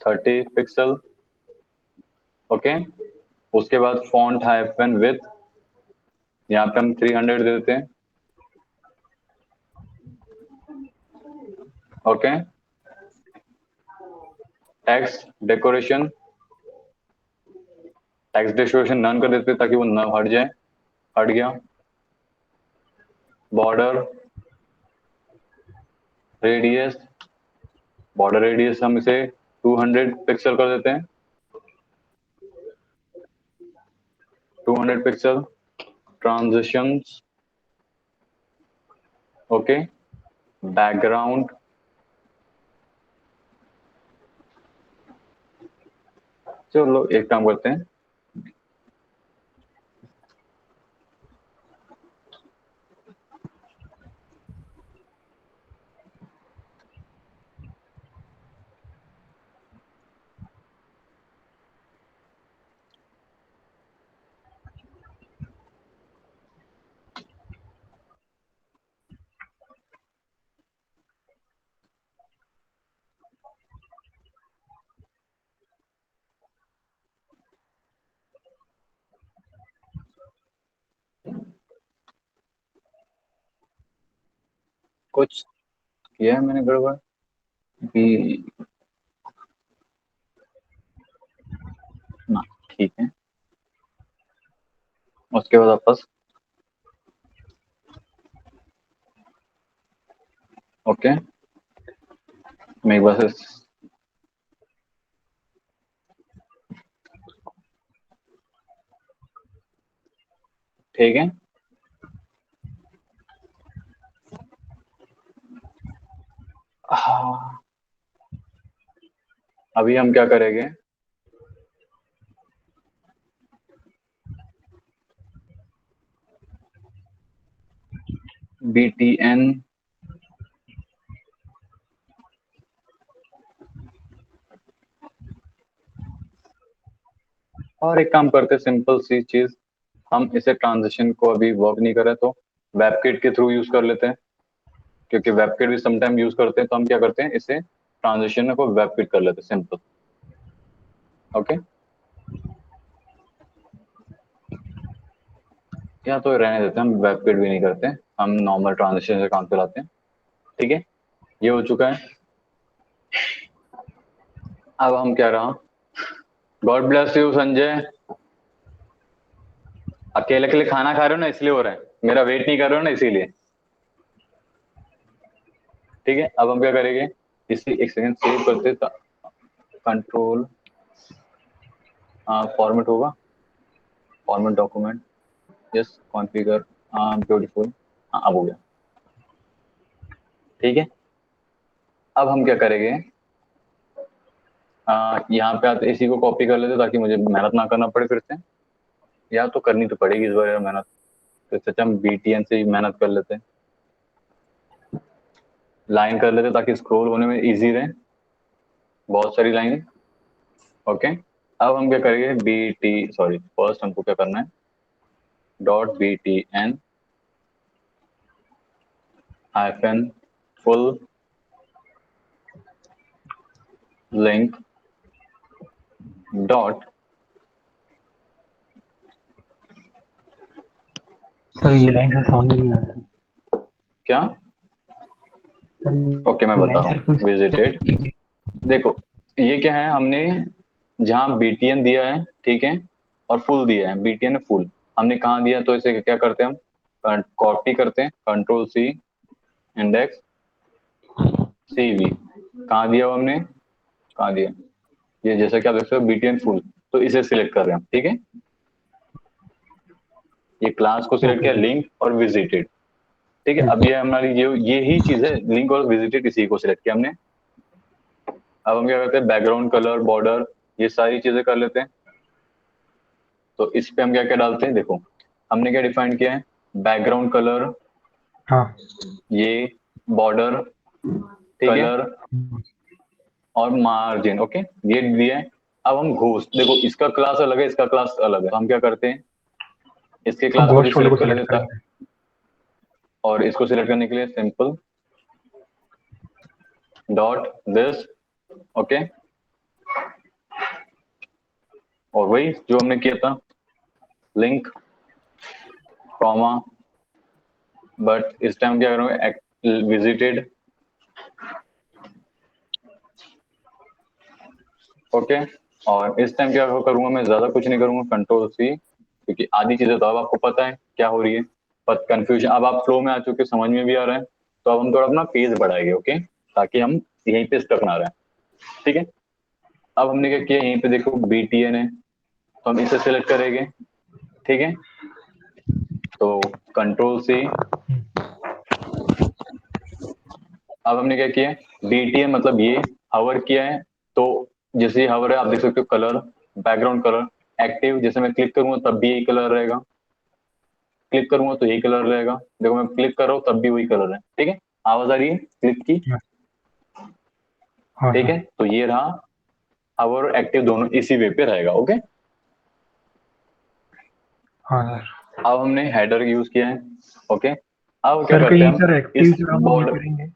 30 पिक्सल, ओके। उसके बाद फॉन्ट हाइफन विथ, यहाँ पे हम 300 दे देते हैं, okay. Text decoration, text decoration none कर देते हैं ताकि वो न हट जाए, हट गया। बॉर्डर रेडियस, बॉर्डर रेडियस हम इसे 200 पिक्सल कर देते हैं, 200 पिक्सल। Transitions, okay. बैकग्राउंड, चलो एक काम करते हैं, कुछ किया है मैंने गड़बड़ भी ना, ठीक है। उसके बाद वापस ओके, मैं एक बार से ठीक है। हाँ, अभी हम क्या करेंगे, BTN और एक काम करते, सिंपल सी चीज, हम इसे ट्रांजिशन को अभी वर्क नहीं करें तो वेबकिट के थ्रू यूज कर लेते हैं, क्योंकि वेबकिट भी समटाइम यूज करते हैं। तो हम क्या करते हैं, इसे ट्रांजिशन को वेबकिट कर लेते हैं, सिंपल। ओके, या तो रहने देते हैं, हम वेबकिट भी नहीं करते, हम नॉर्मल ट्रांजिशन से काम चलाते हैं। ठीक है, ये हो चुका है। अब हम क्या रहा, गॉड ब्लेस यू संजय, अकेले अकेले खाना खा रहे हो ना, इसलिए हो रहा है, मेरा वेट नहीं कर रहे हो ना, इसीलिए। ठीक है, अब हम क्या करेंगे, इसी एक सेकंड सेव करते, कंट्रोल फॉर्मेट होगा, format document, yes configure, beautiful, अब हो गया। ठीक है, अब हम क्या करेंगे, यहाँ पे आते इसी को कॉपी कर लेते ताकि मुझे मेहनत ना करना पड़े फिर से, या तो करनी तो पड़ेगी इस बार यार मेहनत, तो इससे अच्छा हम BTN से ही मेहनत कर लेते हैं, लाइन कर लेते ताकि स्क्रॉल होने में इजी रहे, बहुत सारी लाइन। ओके, अब हम क्या करेंगे, फर्स्ट हमको क्या करना है, .btn hyphen full link dot, sir ये लाइन सर समझ नहीं आ रहा। क्या, ओके मैं बता रहा हूँ, विजिटेड, देखो ये क्या है, हमने जहाँ BTN दिया है, ठीक है, और फुल दिया है, BTN फुल हमने कहाँ दिया, तो इसे क्या करते हैं, हम कॉपी करते हैं, कंट्रोल C, इंडेक्स CV, कहाँ दिया वो हमने, कहाँ दिया, ये जैसा कि आप देख सकते हो BTN फुल, तो इसे सिलेक्ट कर रहे हैं हम। ठीक है, ये क्लास को सिलेक्ट किया, लिंक और विजिटेड। ठीक है, अब ये हमारी ये ही चीज है, लिंक और विजिटेड, इसी को सिलेक्ट किया हमने। अब हम क्या करते हैं, बैकग्राउंड कलर, बॉर्डर, ये सारी चीजें कर लेते हैं। तो इस पे हम क्या क्या डालते हैं, देखो हमने क्या डिफाइन किया है, बैकग्राउंड कलर, हाँ ये बॉर्डर, कलर और मार्जिन। ओके, ये दिया है। अब हम घोस्ट, देखो इसका क्लास अलग है, इसका क्लास अलग है, तो हम क्या करते हैं, इसके हम क्लास को भी घोस्ट वाले को सिलेक्ट कर लेते सिलेक्ट हैं, करेंगे। और इसको सिलेक्ट करने के लिए सिंपल डॉट दिस, ओके, और वही जो हमने किया था, लिंक कॉमा, बट इस टाइम क्या करूंगा, विजिटेड। ओके, और इस टाइम क्या करूंगा, मैं ज्यादा कुछ नहीं करूंगा, कंट्रोल C, क्योंकि आधी चीजें तो अब आपको पता है क्या हो रही है, पर कंफ्यूजन, अब आप फ्लो में आ चुके, समझ में भी आ रहा है, तो अब हम थोड़ा अपना पेज बढ़ाएंगे। ओके, ताकि हम यहीं पे स्टक ना रहे। ठीक है, अब हमने क्या किया, यहीं पे देखो BTN है, तो हम इसे सिलेक्ट करेंगे। ठीक है, तो कंट्रोल C, अब हमने क्या किया, BTN मतलब ये हवर किया है, तो जैसे हवर है आप देख सकते हो, कलर, बैकग्राउंड कलर एक्टिव, जैसे मैं क्लिक करूंगा तब भी यही कलर रहेगा, क्लिक करूंगा तो यही कलर रहेगा, देखो मैं क्लिक कर रहा हूँ तब भी वही कलर है। ठीक है, आवाज आ रही है क्लिक की। हाँ ठीक सर। है, तो ये रहा, हवर और एक्टिव दोनों इसी वे पे रहेगा। ओके, हाँ सर। अब हमने हेडर यूज किया है। ओके, अब क्या सर करते हैं कहीं हम, सर एक्टिव इस सर हम ये बॉर्डर, करेंगे।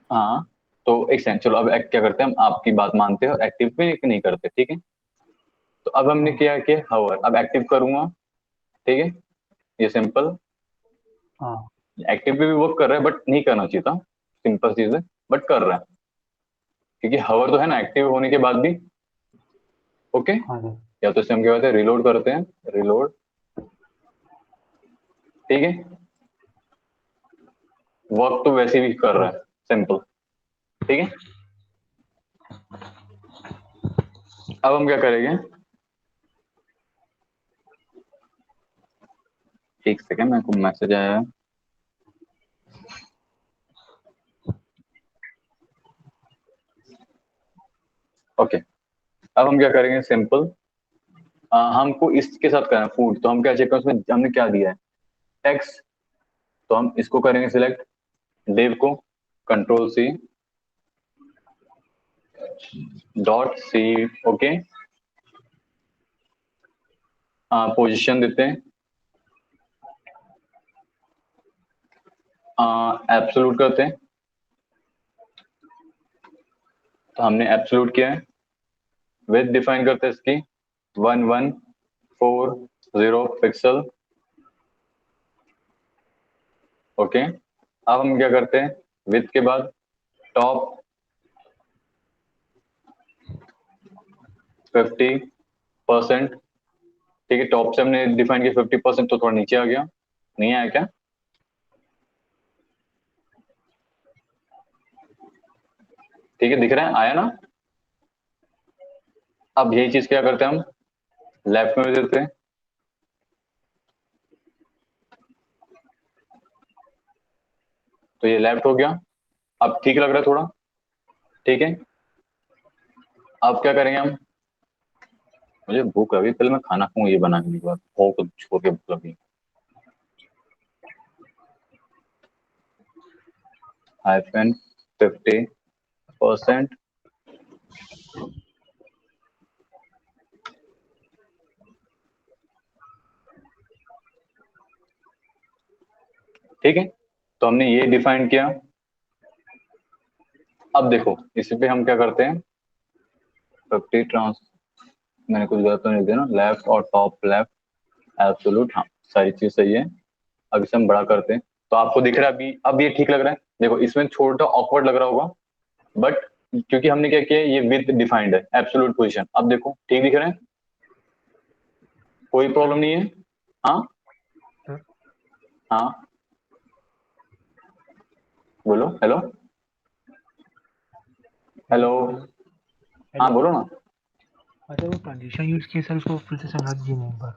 हाँ तो एक सेकंड, चलो अब क्या करते हैं, हम आपकी बात मानते हैं और एक्टिव पे नहीं करते। ठीक है, तो अब हमने हाँ किया कि हवर, अब एक्टिव करूंगा। ठीक है, ये सिंपल हाँ एक्टिव पे भी वर्क कर रहा है बट नहीं करना चाहिए था, सिंपल चीज है, बट कर रहा है क्योंकि हवर तो है ना एक्टिव होने के बाद भी। ओके, हाँ सर। या तो इसे हम क्या कहते हैं, रिलोड करते हैं, रिलोड। ठीक है, वर्क तो वैसे भी कर रहा है, सिंपल। ठीक है, अब हम क्या करेंगे, एक सेकेंड, मेरे को मैसेज आया है। ओके, अब हम क्या करेंगे, सिंपल, हमको इसके साथ करना है फूड, तो हम क्या चेक करें उसमें हमने क्या दिया है, टेक्स्ट। तो हम इसको करेंगे सिलेक्ट, डिव को control C, dot C, okay, position देते हैं, एब्सोल्यूट करते हैं, तो हमने एब्सोल्यूट किया है। विड्थ डिफाइन करते हैं इसकी 1140 पिक्सल। ओके, अब हम क्या करते हैं, विड्थ के बाद टॉप 50%। ठीक है, टॉप से हमने डिफाइन किया 50%, तो थोड़ा नीचे आ गया, नहीं आया क्या? ठीक है, दिख रहा है, आया ना? अब यही चीज क्या करते हैं हम, लेफ्ट में भी देते हैं, तो ये लेफ्ट हो गया, अब ठीक लग रहा है थोड़ा। ठीक है, अब क्या करेंगे हम, मुझे भूख लगी, पहले मैं खाना खाऊं ये बनाने के बाद, भूख को छोड़ के भूख लगी। हाइफन 50%। ठीक है, तो हमने ये डिफाइन किया। अब देखो इसी पे हम क्या करते हैं, 50 ट्रांस, मैंने कुछ गलत तो नहीं दिया ना, लेफ्ट और टॉप लेफ्ट, एब्सोल्यूट, हाँ सारी चीज सही है। अब इसे हम बड़ा करते हैं, तो आपको दिख रहा है अभी, अब ये ठीक लग रहा है। देखो इसमें छोटा ऑकवर्ड लग रहा होगा, बट क्योंकि हमने क्या किया, ये विद डिफाइंड है, एब्सोल्यूट पोजीशन। अब देखो ठीक दिख रहा है, कोई प्रॉब्लम नहीं है। हाँ हाँ, बोलो, हेलो हेलो, हाँ बोलो ना। अच्छा वो ट्रांजिशन यूज किया सर, उसको फिर से समझा दीजिए एक बार।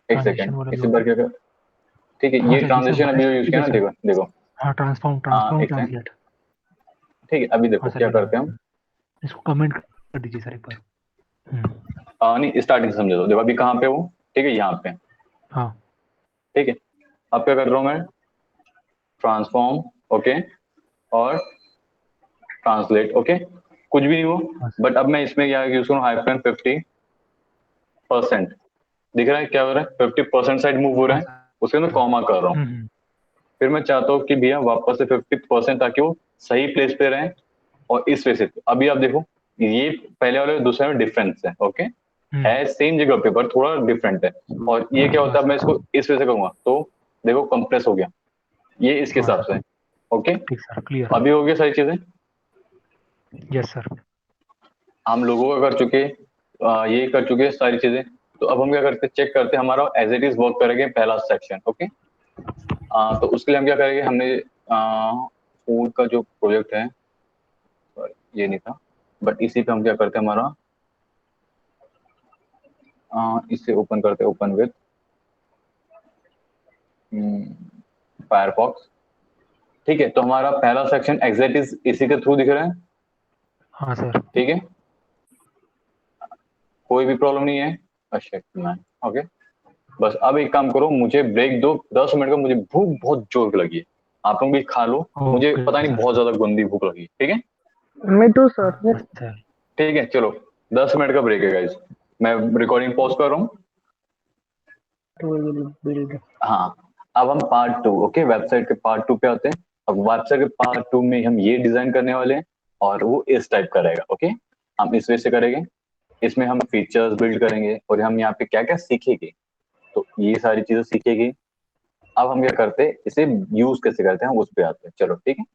एक ट्रांजिशन सेकेंड, वाला इसी जो बार क्या कर, ठीक है, हाँ ये सर जैसे ट्रांजिशन अभी यूज ठीक किया है ना, सर। देखो देखो। हाँ ट्रांसफॉर्म हाँ ट्रांसफॉर्म एक सेकेंड, ट्रांसलेट। ठीक है, अभी हाँ देखो सर क्या लगा करते हैं हम। इसको कमेंट कर दीजिए सर एक बार। नहीं, स्टार्टिंग से समझो, तो देखो अभी कहाँ पे वो, ठीक है यहाँ पे। हाँ ठीक है, अब क्या कर रहा हूँ मैं, ट्रांसफॉर्म, ओके, और ट्रांसलेट, ओके, कुछ भी नहीं हो। हाँ सर। बट अब मैं इसमें क्या यूज करूँ, हाइफन 50%, दिख रहा है क्या हो रहा है, 50% साइड मूव हो रहा हाँ है, सर। उसके मैं कॉमा कर रहा हूँ। फिर मैं चाहता हूँ कि भैया वापस से 50%, ताकि वो सही प्लेस पे रहे, और इस वजह से अभी आप देखो, ये पहले वाले और दूसरे में डिफरेंस है, ओके, है सेम जगह पे पर थोड़ा डिफरेंट है। और ये क्या हाँ होता है, अब मैं सर। इसको इस वजह से करूंगा, तो देखो कंप्रेस हो गया, ये इसके हाँ हिसाब से। सर ओके, ठीक सर क्लियर। अभी हो गया सारी चीजें, यस सर। हम लोगों का कर चुके, ये कर चुके सारी चीजें। तो अब हम क्या करते हैं, चेक करते हैं हमारा एज इट इज वर्क करेंगे पहला सेक्शन। ओके, तो उसके लिए हम क्या करेंगे, हमने फूड का जो प्रोजेक्ट है, sorry, ये नहीं था, बट इसी पे हम क्या करते हैं, हमारा इससे ओपन करते हैं, ओपन विथ फायरफॉक्स। ठीक है, तो हमारा पहला सेक्शन एग्जैक्ट इज इसी के थ्रू दिख रहा है। हाँ सर। ठीक है, कोई भी प्रॉब्लम नहीं है। अच्छा मैम, ओके, बस अब एक काम करो, मुझे ब्रेक दो 10 मिनट का, मुझे भूख बहुत जोर लगी है, आप लोग भी खा लो, मुझे ओके पता नहीं सर। बहुत ज्यादा गंदी भूख लगी है। ठीक है, मी टू सर। सर ठीक है, चलो 10 मिनट का ब्रेक है गाइस, मैं रिकॉर्डिंग पॉज कर रहा हूँ। बिल्ड। हाँ, अब हम पार्ट 2, ओके, वेबसाइट के पार्ट 2 पे आते हैं। अब वेबसाइट के पार्ट 2 में हम ये डिजाइन करने वाले हैं, और वो इस टाइप का रहेगा। ओके, हम इस वे से करेंगे, इसमें हम फीचर्स बिल्ड करेंगे, और हम यहाँ पे क्या क्या सीखेंगे, तो ये सारी चीजें सीखेंगे। अब हम क्या करते हैं, इसे यूज कैसे करते हैं उस पे आते हैं। चलो ठीक है,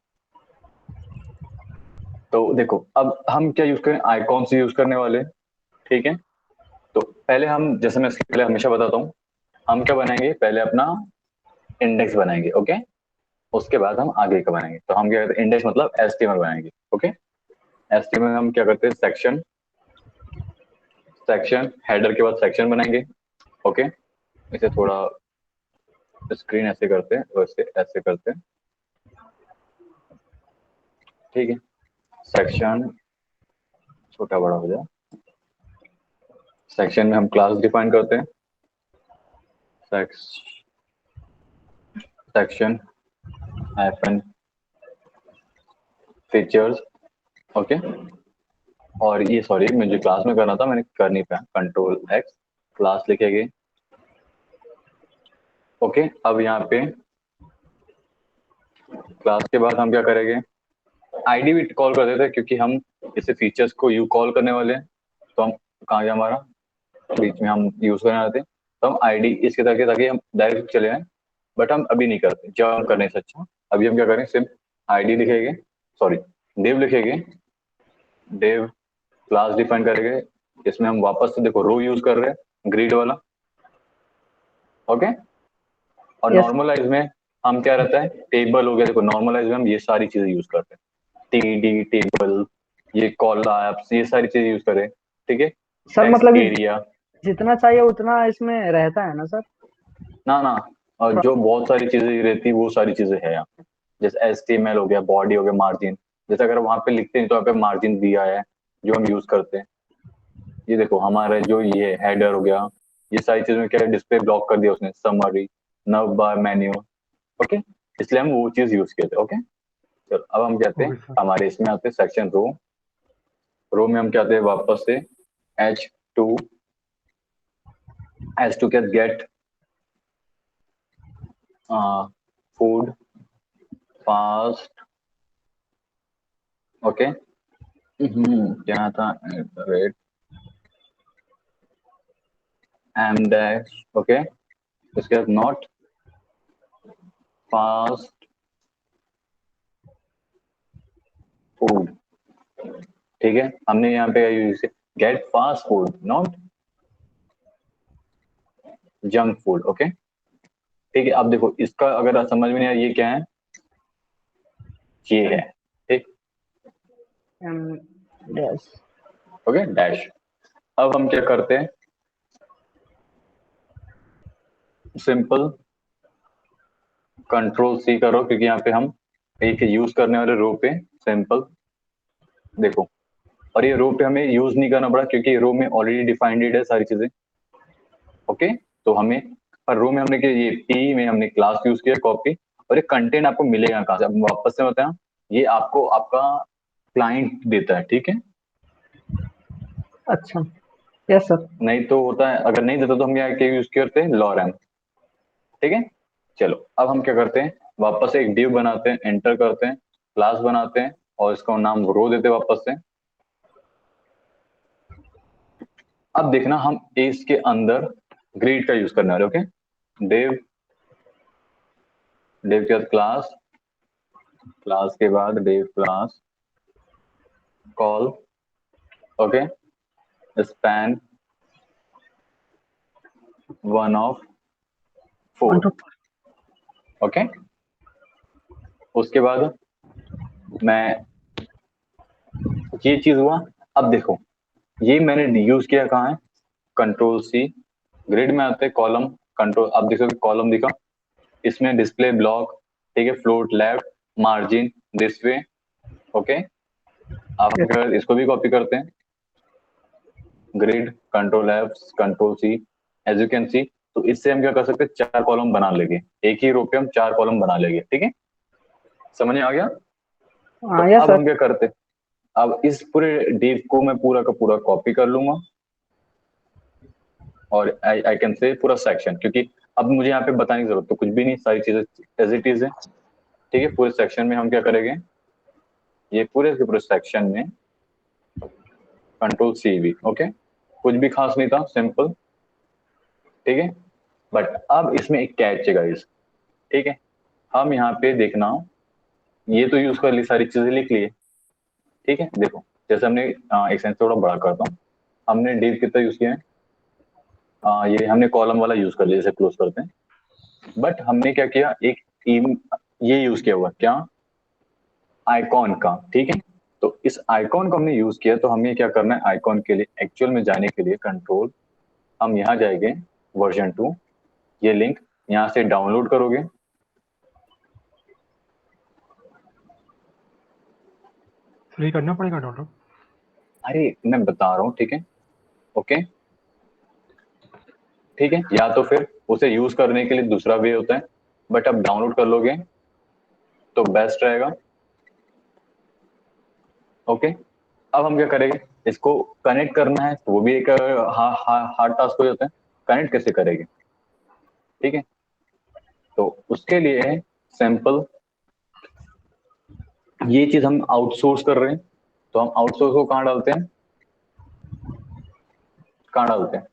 तो देखो अब हम क्या यूज करें, आइकॉन से यूज करने वाले, ठीक है। तो पहले हम, जैसे मैं इसके पहले हमेशा बताता हूँ, हम क्या बनाएंगे, पहले अपना इंडेक्स बनाएंगे, ओके। उसके बाद हम आगे का बनाएंगे। तो हम क्या करते हैं, इंडेक्स मतलब एचटीएमएल बनाएंगे, ओके। एचटीएमएल में हम क्या करते हैं, सेक्शन, सेक्शन हेडर के बाद सेक्शन बनाएंगे, ओके। इसे थोड़ा स्क्रीन ऐसे करते हैं, वैसे ऐसे करते हैं, ठीक है। सेक्शन छोटा बड़ा हो जाए। सेक्शन में हम क्लास डिफाइन करते हैं, सेक्शन हाइफन फीचर्स, ओके। और ये सॉरी, मुझे क्लास में करना था, मैंने कर नहीं पाया, कंट्रोल एक्स, क्लास लिखेंगे, ओके। अब यहाँ पे क्लास के बाद हम क्या करेंगे, आईडी भी कॉल कर देते हैं, क्योंकि हम इसे फीचर्स को यू कॉल करने वाले हैं। तो हम कहाँ गया हमारा, बीच में हम यूज करने वाले थे, तो हम आईडी इसके ताकि हम डायरेक्ट चले जाएं, बट हम अभी नहीं करते, जब हम करने से अच्छा अभी हम क्या करें, सिर्फ आईडी लिखेंगे, सॉरी डेव लिखेंगे, डेव क्लास डिफाइन करेंगे। इसमें हम वापस से देखो रो यूज कर रहे हैं, ग्रिड वाला, ओके। और यस नॉर्मलाइज में हम क्या रहता है, टेबल हो गया, देखो नॉर्मलाइज में हम ये सारी चीजें यूज करते हैं, टीडी टेबल, ये कॉल एप्स, ये सारी चीजें यूज करें, ठीक है। सर, टेक्स्ट मतलब एरिया, जितना चाहिए उतना इसमें रहता है ना सर? ना ना, और जो बहुत सारी चीजें रहती है वो सारी चीजें है यहाँ पे। जैसे HTML हो गया, बॉडी हो गया, मार्जिन, जैसे अगर वहां पे लिखते हैं तो यहाँ पे मार्जिन दिया है जो हम यूज करते हैं। ये देखो हमारा जो ये हेडर हो गया, ये सारी चीजों में क्या है, डिस्प्ले ब्लॉक कर दिया उसने, समरी, नव बार मेन्यू, ओके। इसलिए हम वो चीज यूज किए थे, ओके। चलो अब हम कहते हैं, ओके सर। हमारे इसमें आते हैं सेक्शन रो, रो में हम क्या आते हैं वापस से H2, H2 के गेट फूड फास्ट, ओके। क्या था, रेट एम डैश, ओके। उसके बाद नॉट फास्ट फूड, ठीक है। हमने यहाँ पे use get fast food, not junk food, okay. ठीक है, अब देखो इसका अगर समझ में नहीं आया, ये क्या है, ये है, ठीक, यस ओके, डैश। अब हम क्या करते हैं, सिंपल कंट्रोल सी करो, क्योंकि यहाँ पे हम एक यूज करने वाले रो पे, सिंपल देखो। और ये रो पे हमें यूज नहीं करना पड़ा, क्योंकि रो में ऑलरेडी डिफाइंड है सारी चीजें, ओके। तो हमें, पर रो में हमने क्या, ये पी में हमने क्लास यूज किया, कॉपी, और ये कंटेंट आपको मिलेगा कहाँ से, अब वापस से बताया, ये आपको आपका क्लाइंट देता है, ठीक है। अच्छा यस सर नहीं तो होता है, अगर नहीं देता तो हम यहाँ क्या यूज करते हैं, लॉरम, ठीक है। चलो अब हम क्या करते हैं, वापस से एक डिव बनाते हैं, एंटर करते हैं, क्लास बनाते हैं, और इसका नाम रो देते हैं वापस से। अब देखना हम इसके अंदर ग्रीड का यूज करने वाले, ओके। डेव, डेव के बाद क्लास, क्लास के बाद div class col, okay, span 1 of 4, okay. उसके बाद मैं, ये चीज हुआ। अब देखो ये मैंने यूज किया कहाँ है, कंट्रोल सी, ग्रिड में आते कॉलम, कंट्रोल, अब देखो कॉलम दिखा, इसमें डिस्प्ले ब्लॉक, ठीक है, float left, margin this way, okay. अब हम क्या, इसको भी कॉपी करते हैं, grid control F control C, as you can see. तो इससे हम क्या कर सकते हैं, 4 कॉलम बना लेंगे, एक ही रो पे हम 4 कॉलम बना लेंगे, ठीक है, समझ में आ गया। तो हाँ यस अब सर हम क्या करते हैं, अब इस पूरे डिव को मैं पूरा का पूरा कॉपी कर लूंगा, और आई कैन से पूरा सेक्शन, क्योंकि अब मुझे यहाँ पे बताने की जरूरत तो कुछ भी नहीं, सारी चीजें एज इट इज है, ठीक है। पूरे सेक्शन में हम क्या करेंगे, ये पूरे के पूरे सेक्शन में कंट्रोल सी भी, ओके, कुछ भी खास नहीं था, सिंपल, ठीक है। बट अब इसमें एक कैच है गाइस, ठीक है, हम यहाँ पे देखना, ये तो यूज कर ली, सारी चीजें लिख लिए। ठीक है, देखो जैसे हमने एक सेंस थोड़ा बड़ा करता हूँ, हमने डिव कितना यूज किया है, ये हमने कॉलम वाला यूज कर लिया, जैसे क्लोज करते हैं। बट हमने क्या किया, एक ये यूज किया हुआ क्या, आइकॉन का। ठीक है, तो इस आइकॉन को हमने यूज किया, तो हमें क्या करना है, आइकॉन के लिए एक्चुअल में जाने के लिए कंट्रोल, हम यहाँ जाएंगे वर्जन 2, ये लिंक यहाँ से डाउनलोड करोगे। फ्री करना पड़ेगा डाउनलोड? अरे मैं बता रहा हूँ, ठीक है, ओके, ठीक है, या तो फिर उसे यूज करने के लिए दूसरा वे होता है, बट अब डाउनलोड कर लोगे तो बेस्ट रहेगा। ओके, अब हम क्या करेंगे, इसको कनेक्ट करना है, तो वो भी एक हार्ड टास्क हो जाता है, कनेक्ट कैसे करेंगे। ठीक है, तो उसके लिए सैंपल, ये चीज हम आउटसोर्स कर रहे हैं, तो हम आउटसोर्स को कहाँ डालते हैं, कहाँ डालते हैं,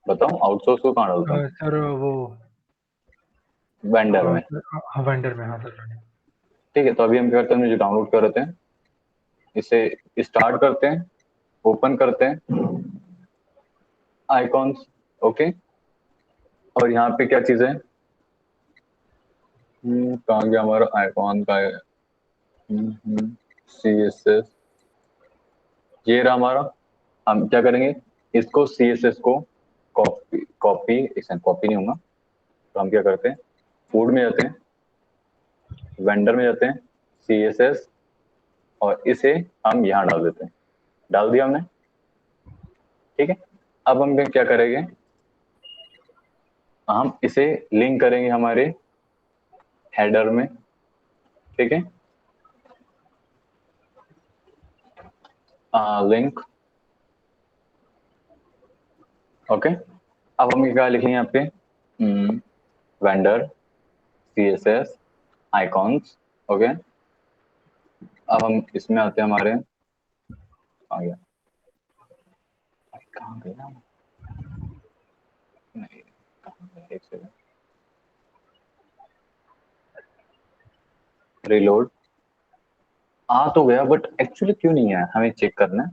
बताओ आउटसोर्स को कहाँ डालते हैं, सर वो वेंडर में। हाँ वेंडर में, हाँ सर। ठीक है, तो अभी हम क्या करते हैं, जो डाउनलोड कर रहे हैं, इसे स्टार्ट करते हैं, ओपन करते हैं आइकॉन्स। ओके, और यहाँ पे क्या चीज है, कहाँ गया हमारा आइकॉन का, CSS, ये रहा हमारा। हम क्या करेंगे, इसको CSS को कॉपी कॉपी, कॉपी नहीं होगा, तो हम क्या करते हैं, फूड में जाते हैं, वेंडर में जाते हैं, CSS, और इसे हम यहाँ डाल देते हैं, डाल दिया हमने। ठीक है, अब हम क्या करेंगे, हम इसे लिंक करेंगे हमारे हेडर में। ठीक है, लिंक, ओके, अब हम क्या लिखेंगे यहाँ पे, वेंडर, CSS, आइकॉन्स। ओके, अब हम इसमें आते हैं हमारे, आ गया, कहाँ गया, नहीं, कहाँ गया, एक सेकंड, रिलोड, आ तो गया, बट एक्चुअली क्यों नहीं आया, हमें चेक करना है।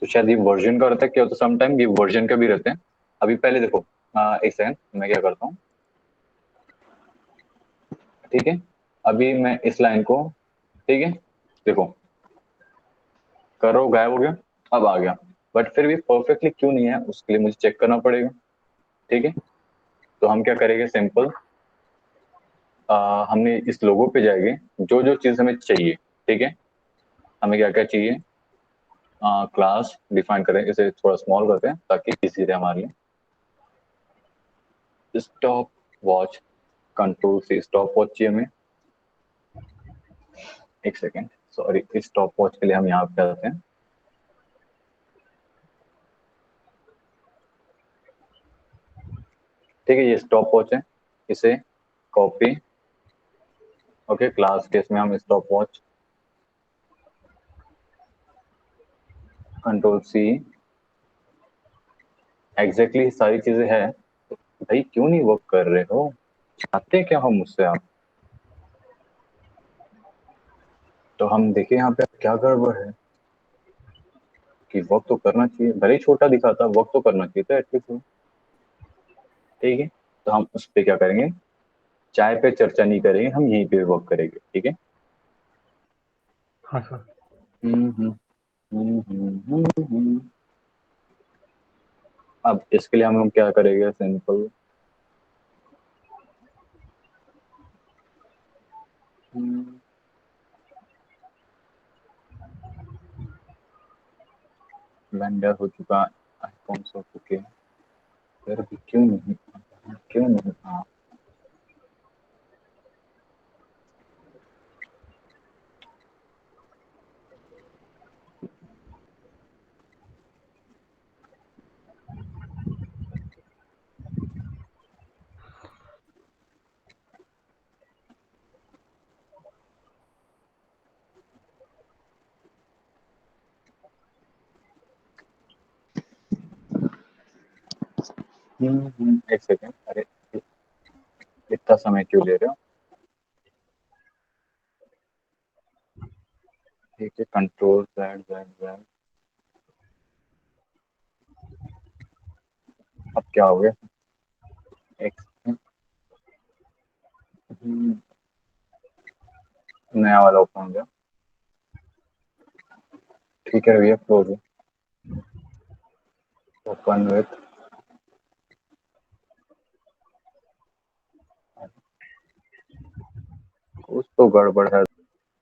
तो शायद ये वर्जन का रहता है, क्या होता है समटाइम ये वर्जन का भी रहते हैं। अभी पहले देखो, एक सेकंड, मैं क्या करता हूँ, ठीक है, अभी मैं इस लाइन को, ठीक है, देखो, करो, गायब हो गया, अब आ गया, बट फिर भी परफेक्टली क्यों नहीं है, उसके लिए मुझे चेक करना पड़ेगा। ठीक है, तो हम क्या करेंगे, सिंपल, हमने इस लोगो पे जाएंगे, जो जो चीज हमें चाहिए। ठीक है, हमें क्या क्या चाहिए, क्लास डिफाइन करें, इसे थोड़ा स्मॉल करते हैं ताकि इजी रहे हमारे लिए। स्टॉप वॉच, कंट्रोल से स्टॉप वॉच चाहिए हमें, एक सेकेंड, सॉरी, स्टॉप वॉच के लिए हम यहाँ पे आते हैं, ठीक है, ये स्टॉप वॉच है, इसे कॉपी, ओके, क्लास के इसमें हम stop watch, control C, exactly सारी चीजें है, तो भाई क्यों नहीं वर्क कर रहे हो, चाहते क्या हो मुझसे आप। तो हम देखें यहाँ पे क्या गड़बड़ है, कि वर्क तो करना चाहिए, भले ही छोटा दिखाता, वर्क तो करना चाहिए था एटलीस्ट। ठीक है, तो हम उस पर क्या करेंगे, चाय पे चर्चा नहीं करेंगे, हम यहीं पे वर्क करेंगे। ठीक है, हाँ सर। हम्म, हम्म, हम्म, हम्म, हम्म। अब इसके लिए हम लोग क्या करेंगे, सिंपल, वेंडर हो चुका, आइकॉन्स हो चुके हैं, फिर भी क्यों नहीं, क्यों नहीं, हाँ, एक सेकेंड, अरे इतना समय क्यों ले रहे हो? ठीक है, कंट्रोल Z Z Z। अब क्या हो गया? X नया वाला ओपन हो गया। ठीक है भैया, क्लोज ओपन विथ कुछ तो गड़बड़ है।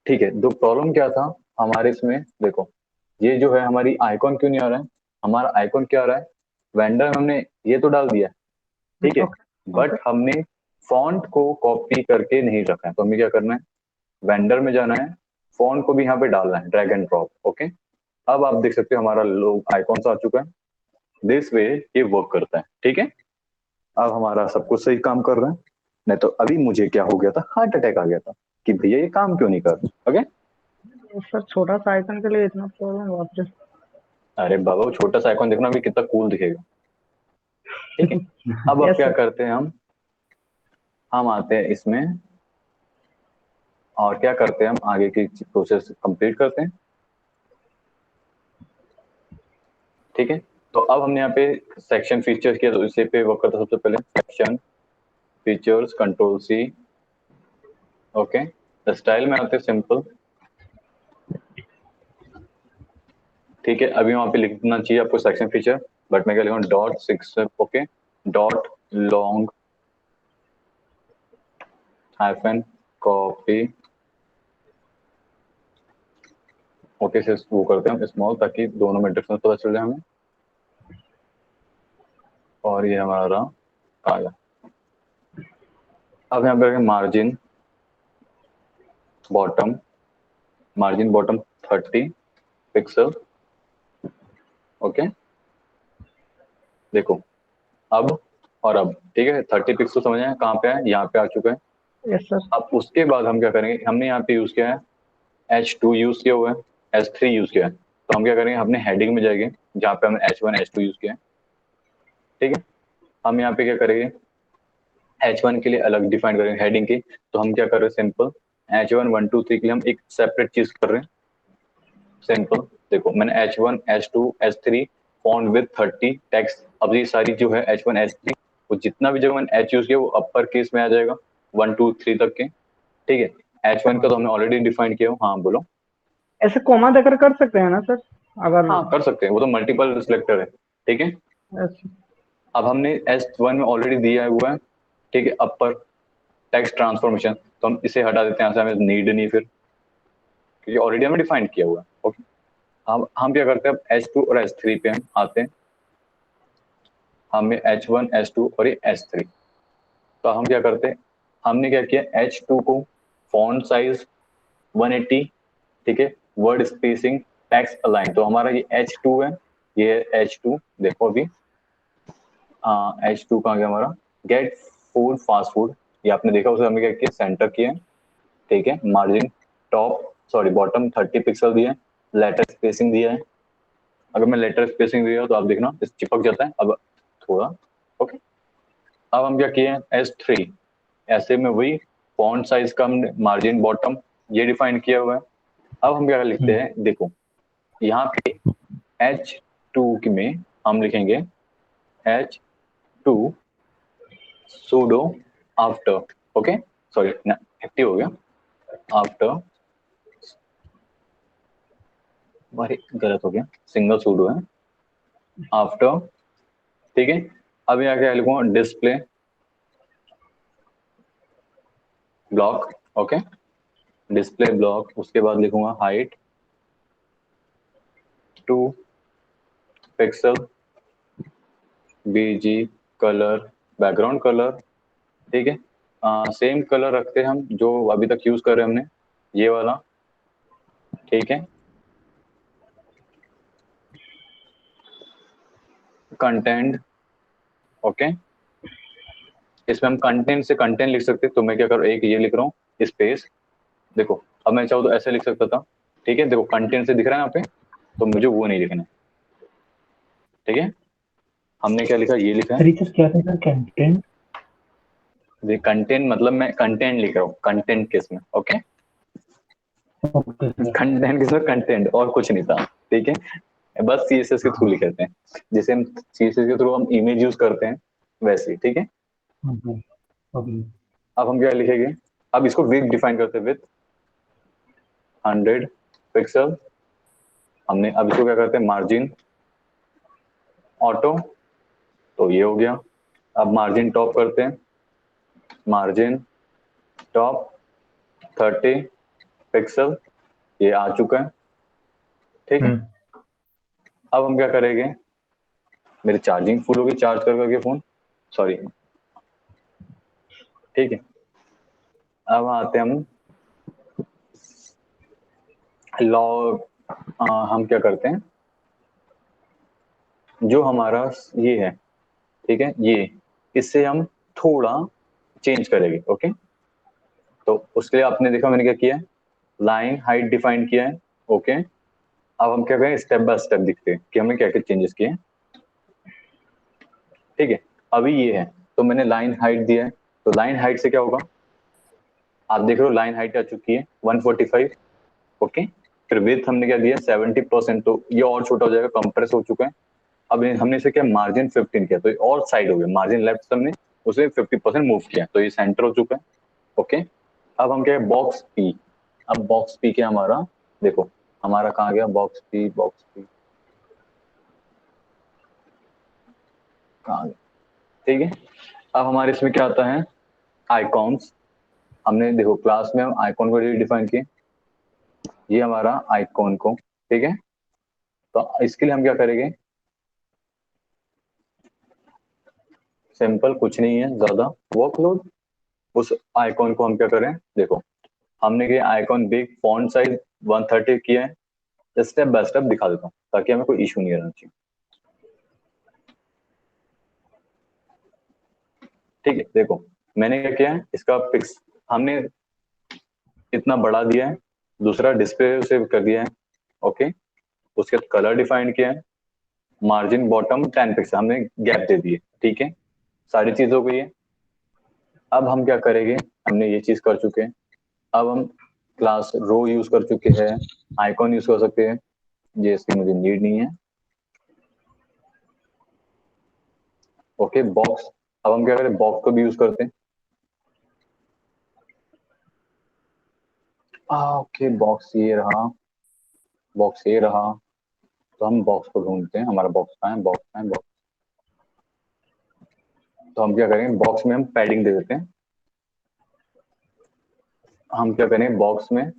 ठीक है, दो प्रॉब्लम क्या था हमारे इसमें, देखो ये जो है हमारी आइकॉन क्यों नहीं आ रहा है? हमारा आइकॉन क्या आ रहा है? वेंडर में हमने ये तो डाल दिया, ठीक है, बट हमने फॉन्ट को कॉपी करके नहीं रखा है। तो हमें क्या करना है? वेंडर में जाना है, फॉन्ट को भी यहाँ पे डालना है, ड्रैग एंड ड्रॉप। ओके, अब आप देख सकते हो हमारा लोग आइकॉन आ चुका है। दिस वे ये वर्क करता है, ठीक है। अब हमारा सब कुछ सही काम कर रहा है। नहीं तो अभी मुझे क्या हो गया था, हार्ट अटैक आ गया था कि भैया ये काम क्यों नहीं कर रहा। ओके, सर छोटा सा आइकन के लिए इतना प्रॉब्लम बाप रे। अरे बाबा वो छोटा सा आइकॉन देखना अभी कितना कूल दिखेगा, ठीक है। अब यस क्या सर। करते हैं हम आते हैं इसमें और क्या करते हैं, हम आगे की प्रोसेस कंप्लीट करते हैं, ठीक है। तो अब हमने यहाँ पे सेक्शन फीचर्स किया, तो इसे पे वर्क करता है। सबसे पहले section features, control C। Okay, style में आते हैं सिंपल, ठीक है। अभी वहां पे लिखना चाहिए आपको सेक्शन फीचर, बट मैं क्या लिखूँ, .6। Okay, .long hyphen copy. Okay से वो करते हैं हम स्मॉल, ताकि दोनों में डिफरेंस पता चल जाए हमें। और ये हमारा आ गया। अब यहाँ पे margin bottom, margin bottom 30 pixel. Okay, देखो अब और अब, ठीक है। 30 पिक्सल समझ आए कहाँ पे है? यहाँ पे आ चुका है। Yes sir. अब उसके बाद हम क्या करेंगे, हमने यहाँ पे यूज किया है H2 यूज किया हुआ है, H3 यूज किया है। तो हम क्या करेंगे, अपने हेडिंग में जाएंगे जहाँ पे हमने H1 H2 यूज किया है, ठीक है। हम यहाँ पे क्या करेंगे, H1 के लिए अलग डिफाइन करेंगे हेडिंग की। तो हम क्या कर रहे हैं, सिंपल H1 1 2 3 के लिए हम एक सेपरेट चीज कर रहे हैं। सिंपल देखो, मैंने H1 H2 H3 font with 30 text. अब ये सारी जो है H1 H3, वो जितना भी जगह मैंने H यूज किया वो अपर केस में आ जाएगा 1 2 3 तक के, ठीक है। H1 का तो हमने ऑलरेडी डिफाइन किया हो। हाँ बोलो। ऐसे कोमा देकर कर सकते हैं ना सर, अगर हाँ कर सकते हैं, वो तो मल्टीपल सिलेक्टर है, ठीक है। ऐसे। अब हमने S1 में ऑलरेडी दिया हुआ है, ठीक है, अपर टेक्स्ट ट्रांसफॉर्मेशन। तो हम इसे हटा देते हैं, यहाँ से हमें नीड नहीं फिर, क्योंकि ऑलरेडी हमने डिफाइन किया हुआ है। ओके, हम क्या करते हैं, अब H2 और H3 पे हम आते हैं। हमें H1 H2 और ये H3, तो हम क्या करते हैं, हमने क्या किया, H2 को फॉन्ट साइज 180, ठीक है, वर्ड स्पेसिंग टेक्स्ट अलाइन। तो हमारा ये H2 है, ये H2 देखो अभी। H2 कहाँ गया हमारा, गेट फूड फास्ट फूड, ये आपने देखा, उसे हमने क्या किया, सेंटर किया, ठीक है। Margin top sorry bottom 30 pixel दिया है, लेटर स्पेसिंग दिया है। अगर मैं लेटर स्पेसिंग दिया तो आप देखना इस चिपक जाता है अब थोड़ा। ओके, अब हम क्या किए हैं, S3 ऐसे में वही फॉन्ट साइज का मार्जिन बॉटम ये डिफाइन किया हुआ है। अब हम क्या लिखते हैं, देखो यहाँ पे H2 में हम लिखेंगे H2 sudo after. Okay, sorry active हो गया, आफ्टर, अरे गलत हो गया, सिंगल सूडो है, आफ्टर, ठीक है। अब यहाँ क्या लिखूंगा, display block. Okay, display block, उसके बाद लिखूंगा height 2 pixel, BG colour background colour, ठीक है। सेम कलर रखते हैं हम जो अभी तक यूज कर रहे हैं हमने, ये वाला, ठीक है। कंटेंट, ओके, इसमें हम कंटेंट से कंटेंट लिख सकते हैं। तो मैं क्या करूँ, एक ये लिख रहा हूँ स्पेस, देखो अब मैं चाहूँ तो ऐसे लिख सकता था, ठीक है। देखो कंटेंट से दिख रहा है यहाँ पे, तो मुझे वो नहीं लिखना है, ठीक है। हमने क्या लिखा, ये लिखा है, सर ये सर क्या था सर, कंटेंट ये कंटेंट मतलब मैं कंटेंट लिख रहा हूँ, कंटेंट किसमें, ओके, ओके कंटेंट किसमें, कंटेंट और कुछ नहीं था, ठीक है, बस सीएसएस के थ्रू लिखते हैं, जैसे हम सीएसएस के थ्रू हम इमेज यूज करते हैं वैसे ही, ठीक है। ओके ओके अब हम क्या लिखेंगे, अब इसको विथ डिफाइन करते हैं, विथ 100 पिक्सल, हमने अब इसको क्या करते हैं, मार्जिन ऑटो, तो ये हो गया। अब मार्जिन टॉप करते हैं, मार्जिन टॉप 30 पिक्सल, ये आ चुका है, ठीक है। अब हम क्या करेंगे, मेरी चार्जिंग फुल होगी, चार्ज कर करके फोन, सॉरी, ठीक है। अब आते हैं हम लॉग, हम क्या करते हैं, जो हमारा ये है, ठीक है, ये इससे हम थोड़ा चेंज करेंगे, ओके। तो उसके लिए आपने देखा मैंने क्या किया है, लाइन हाइट डिफाइन किया है, ओके। अब हम क्या करें, स्टेप बाय स्टेप दिखते हैं कि हमने क्या क्या चेंजेस किए हैं, ठीक है। अभी ये है, तो मैंने लाइन हाइट दिया है, तो लाइन हाइट से क्या होगा, आप देख रहे हो लाइन हाइट आ चुकी है 145, ओके। फिर विथ हमने क्या दिया 70%, तो ये और छोटा हो जाएगा, कंप्रेस हो चुका है। अब हमने इसे क्या मार्जिन 15 किया, तो ये और साइड हो गया, मार्जिन लेफ्ट से हमने उसे 50% मूव किया, तो ये सेंटर हो चुका है, ओके। अब हम क्या है, बॉक्स पी, अब बॉक्स पी क्या हमारा, देखो हमारा कहाँ गया, बॉक्स पी, बॉक्स पी कहाँ गया, ठीक है। अब हमारे इसमें क्या आता है, आइकॉन्स, हमने देखो क्लास में हम आइकॉन को डिफाइन किए, ये हमारा आइकॉन को, ठीक है। तो इसके लिए हम क्या करेंगे, सिंपल, कुछ नहीं है ज्यादा वर्कलोड, उस आइकॉन को हम क्या करें, देखो हमने क्या आइकॉन बिग फॉन्ट साइज 130 किया है, स्टेप बाय स्टेप दिखा देता हूँ ताकि हमें कोई इशू नहीं रहना चाहिए, ठीक है। देखो मैंने क्या किया है, इसका पिक्स हमने इतना बढ़ा दिया है, दूसरा डिस्प्ले से कर दिया है, ओके। उसके बाद कलर डिफाइन किया है, मार्जिन बॉटम 10 पिक्सल हमने गैप दे दिए, ठीक है, सारी चीज हो गई है। अब हम क्या करेंगे, हमने ये चीज कर चुके हैं, अब हम क्लास रो यूज कर चुके हैं, आइकॉन यूज कर सकते हैं, ये इसकी मुझे नीड नहीं है, ओके। बॉक्स, अब हम क्या करें, बॉक्स को भी यूज करते हैं, ओके, बॉक्स ये रहा, बॉक्स ये रहा, तो हम बॉक्स को ढूंढते हैं, हमारा बॉक्स कहाँ है, बॉक्स कहाँ है, बॉक्स, तो हम क्या करेंगे, बॉक्स में हम पैडिंग दे देते हैं, हम क्या करेंगे, बॉक्स में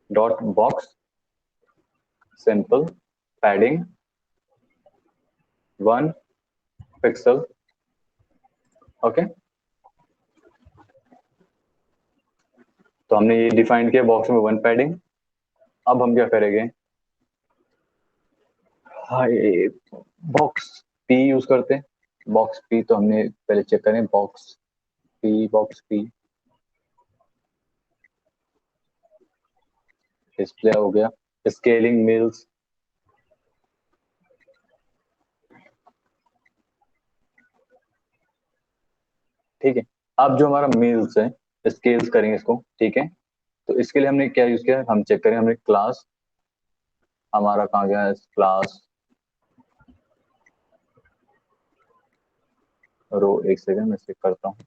dot box simple padding 1 pixel, okay. तो हमने ये डिफाइन किया बॉक्स में 1 पैडिंग। अब हम क्या करेंगे, हाँ ये बॉक्स पी यूज करते हैं, बॉक्स पी, तो हमने पहले चेक करें box P, box P display हो गया, स्केलिंग मिल्स, ठीक है। अब जो हमारा मिल्स है, स्केल्स करेंगे इसको, ठीक है। तो इसके लिए हमने क्या यूज किया, हम चेक करें, हमने क्लास, हमारा कहाँ गया है क्लास रो, एक सेकंड मैं चेक करता हूँ,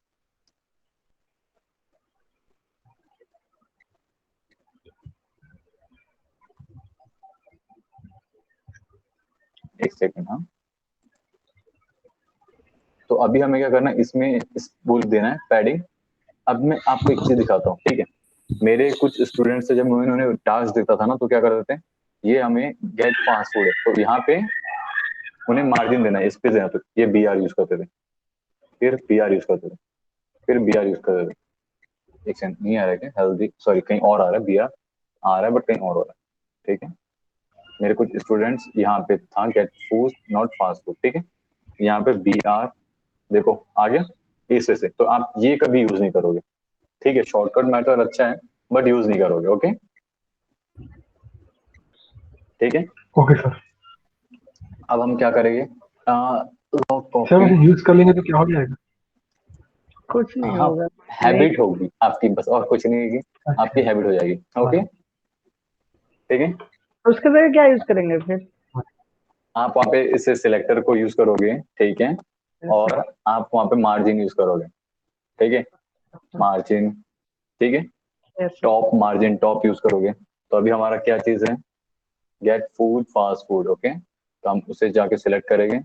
एक सेकंड, हाँ। तो अभी हमें क्या करना है, इसमें इस बोल देना है पैडिंग। अब मैं आपको एक चीज दिखाता हूँ, ठीक है। मेरे कुछ स्टूडेंट्स से जब मैं उन्होंने टास्क देता था ना, तो क्या करते थे, ये हमें गेट पासवर्ड है, तो यहाँ पे उन्हें मार्जिन देना है, स्पेस देना, तो ये बी आर यूज करते थे, फिर बी आर यूज करते थे, फिर बी आर यूज करते थे। एक सेकंड, नहीं आ रहा है क्या, हेल्दी, सॉरी कहीं और आ रहा है, बी आर आ रहा है बट कहीं और हो रहा है, ठीक है। मेरे कुछ स्टूडेंट्स यहाँ पे था get food not fast food, ठीक है, यहाँ पे बी आर, देखो आ गया इससे से, तो आप ये कभी यूज नहीं करोगे, ठीक है। शॉर्टकट मैटर अच्छा है बट यूज नहीं करोगे, ओके, ठीक है। Okay sir. अब हम क्या करेंगे, लॉग सर कॉपी, वैसे यूज कर लेंगे तो क्या हो जाएगा? कुछ नहीं हाँ होगा। हैबिट होगी आपकी, बस और कुछ नहीं होगी, आपकी हैबिट हो जाएगी। ओके ठीक है, उसके जगह क्या यूज करेंगे फिर? आप वहाँ पे इस सिलेक्टर को यूज करोगे, ठीक है, और आप वहाँ पे मार्जिन यूज करोगे, ठीक है, मार्जिन, ठीक है, टॉप मार्जिन टॉप यूज करोगे। तो अभी हमारा क्या चीज है, get food fast food, okay, तो हम उसे जाके सिलेक्ट करेंगे।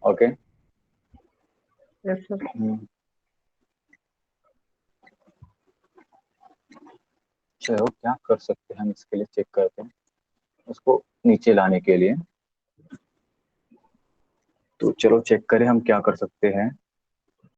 Okay yes sir. चलो क्या कर सकते हैं हम इसके लिए, चेक करते हैं उसको नीचे लाने के लिए। तो चलो चेक करें हम क्या कर सकते हैं।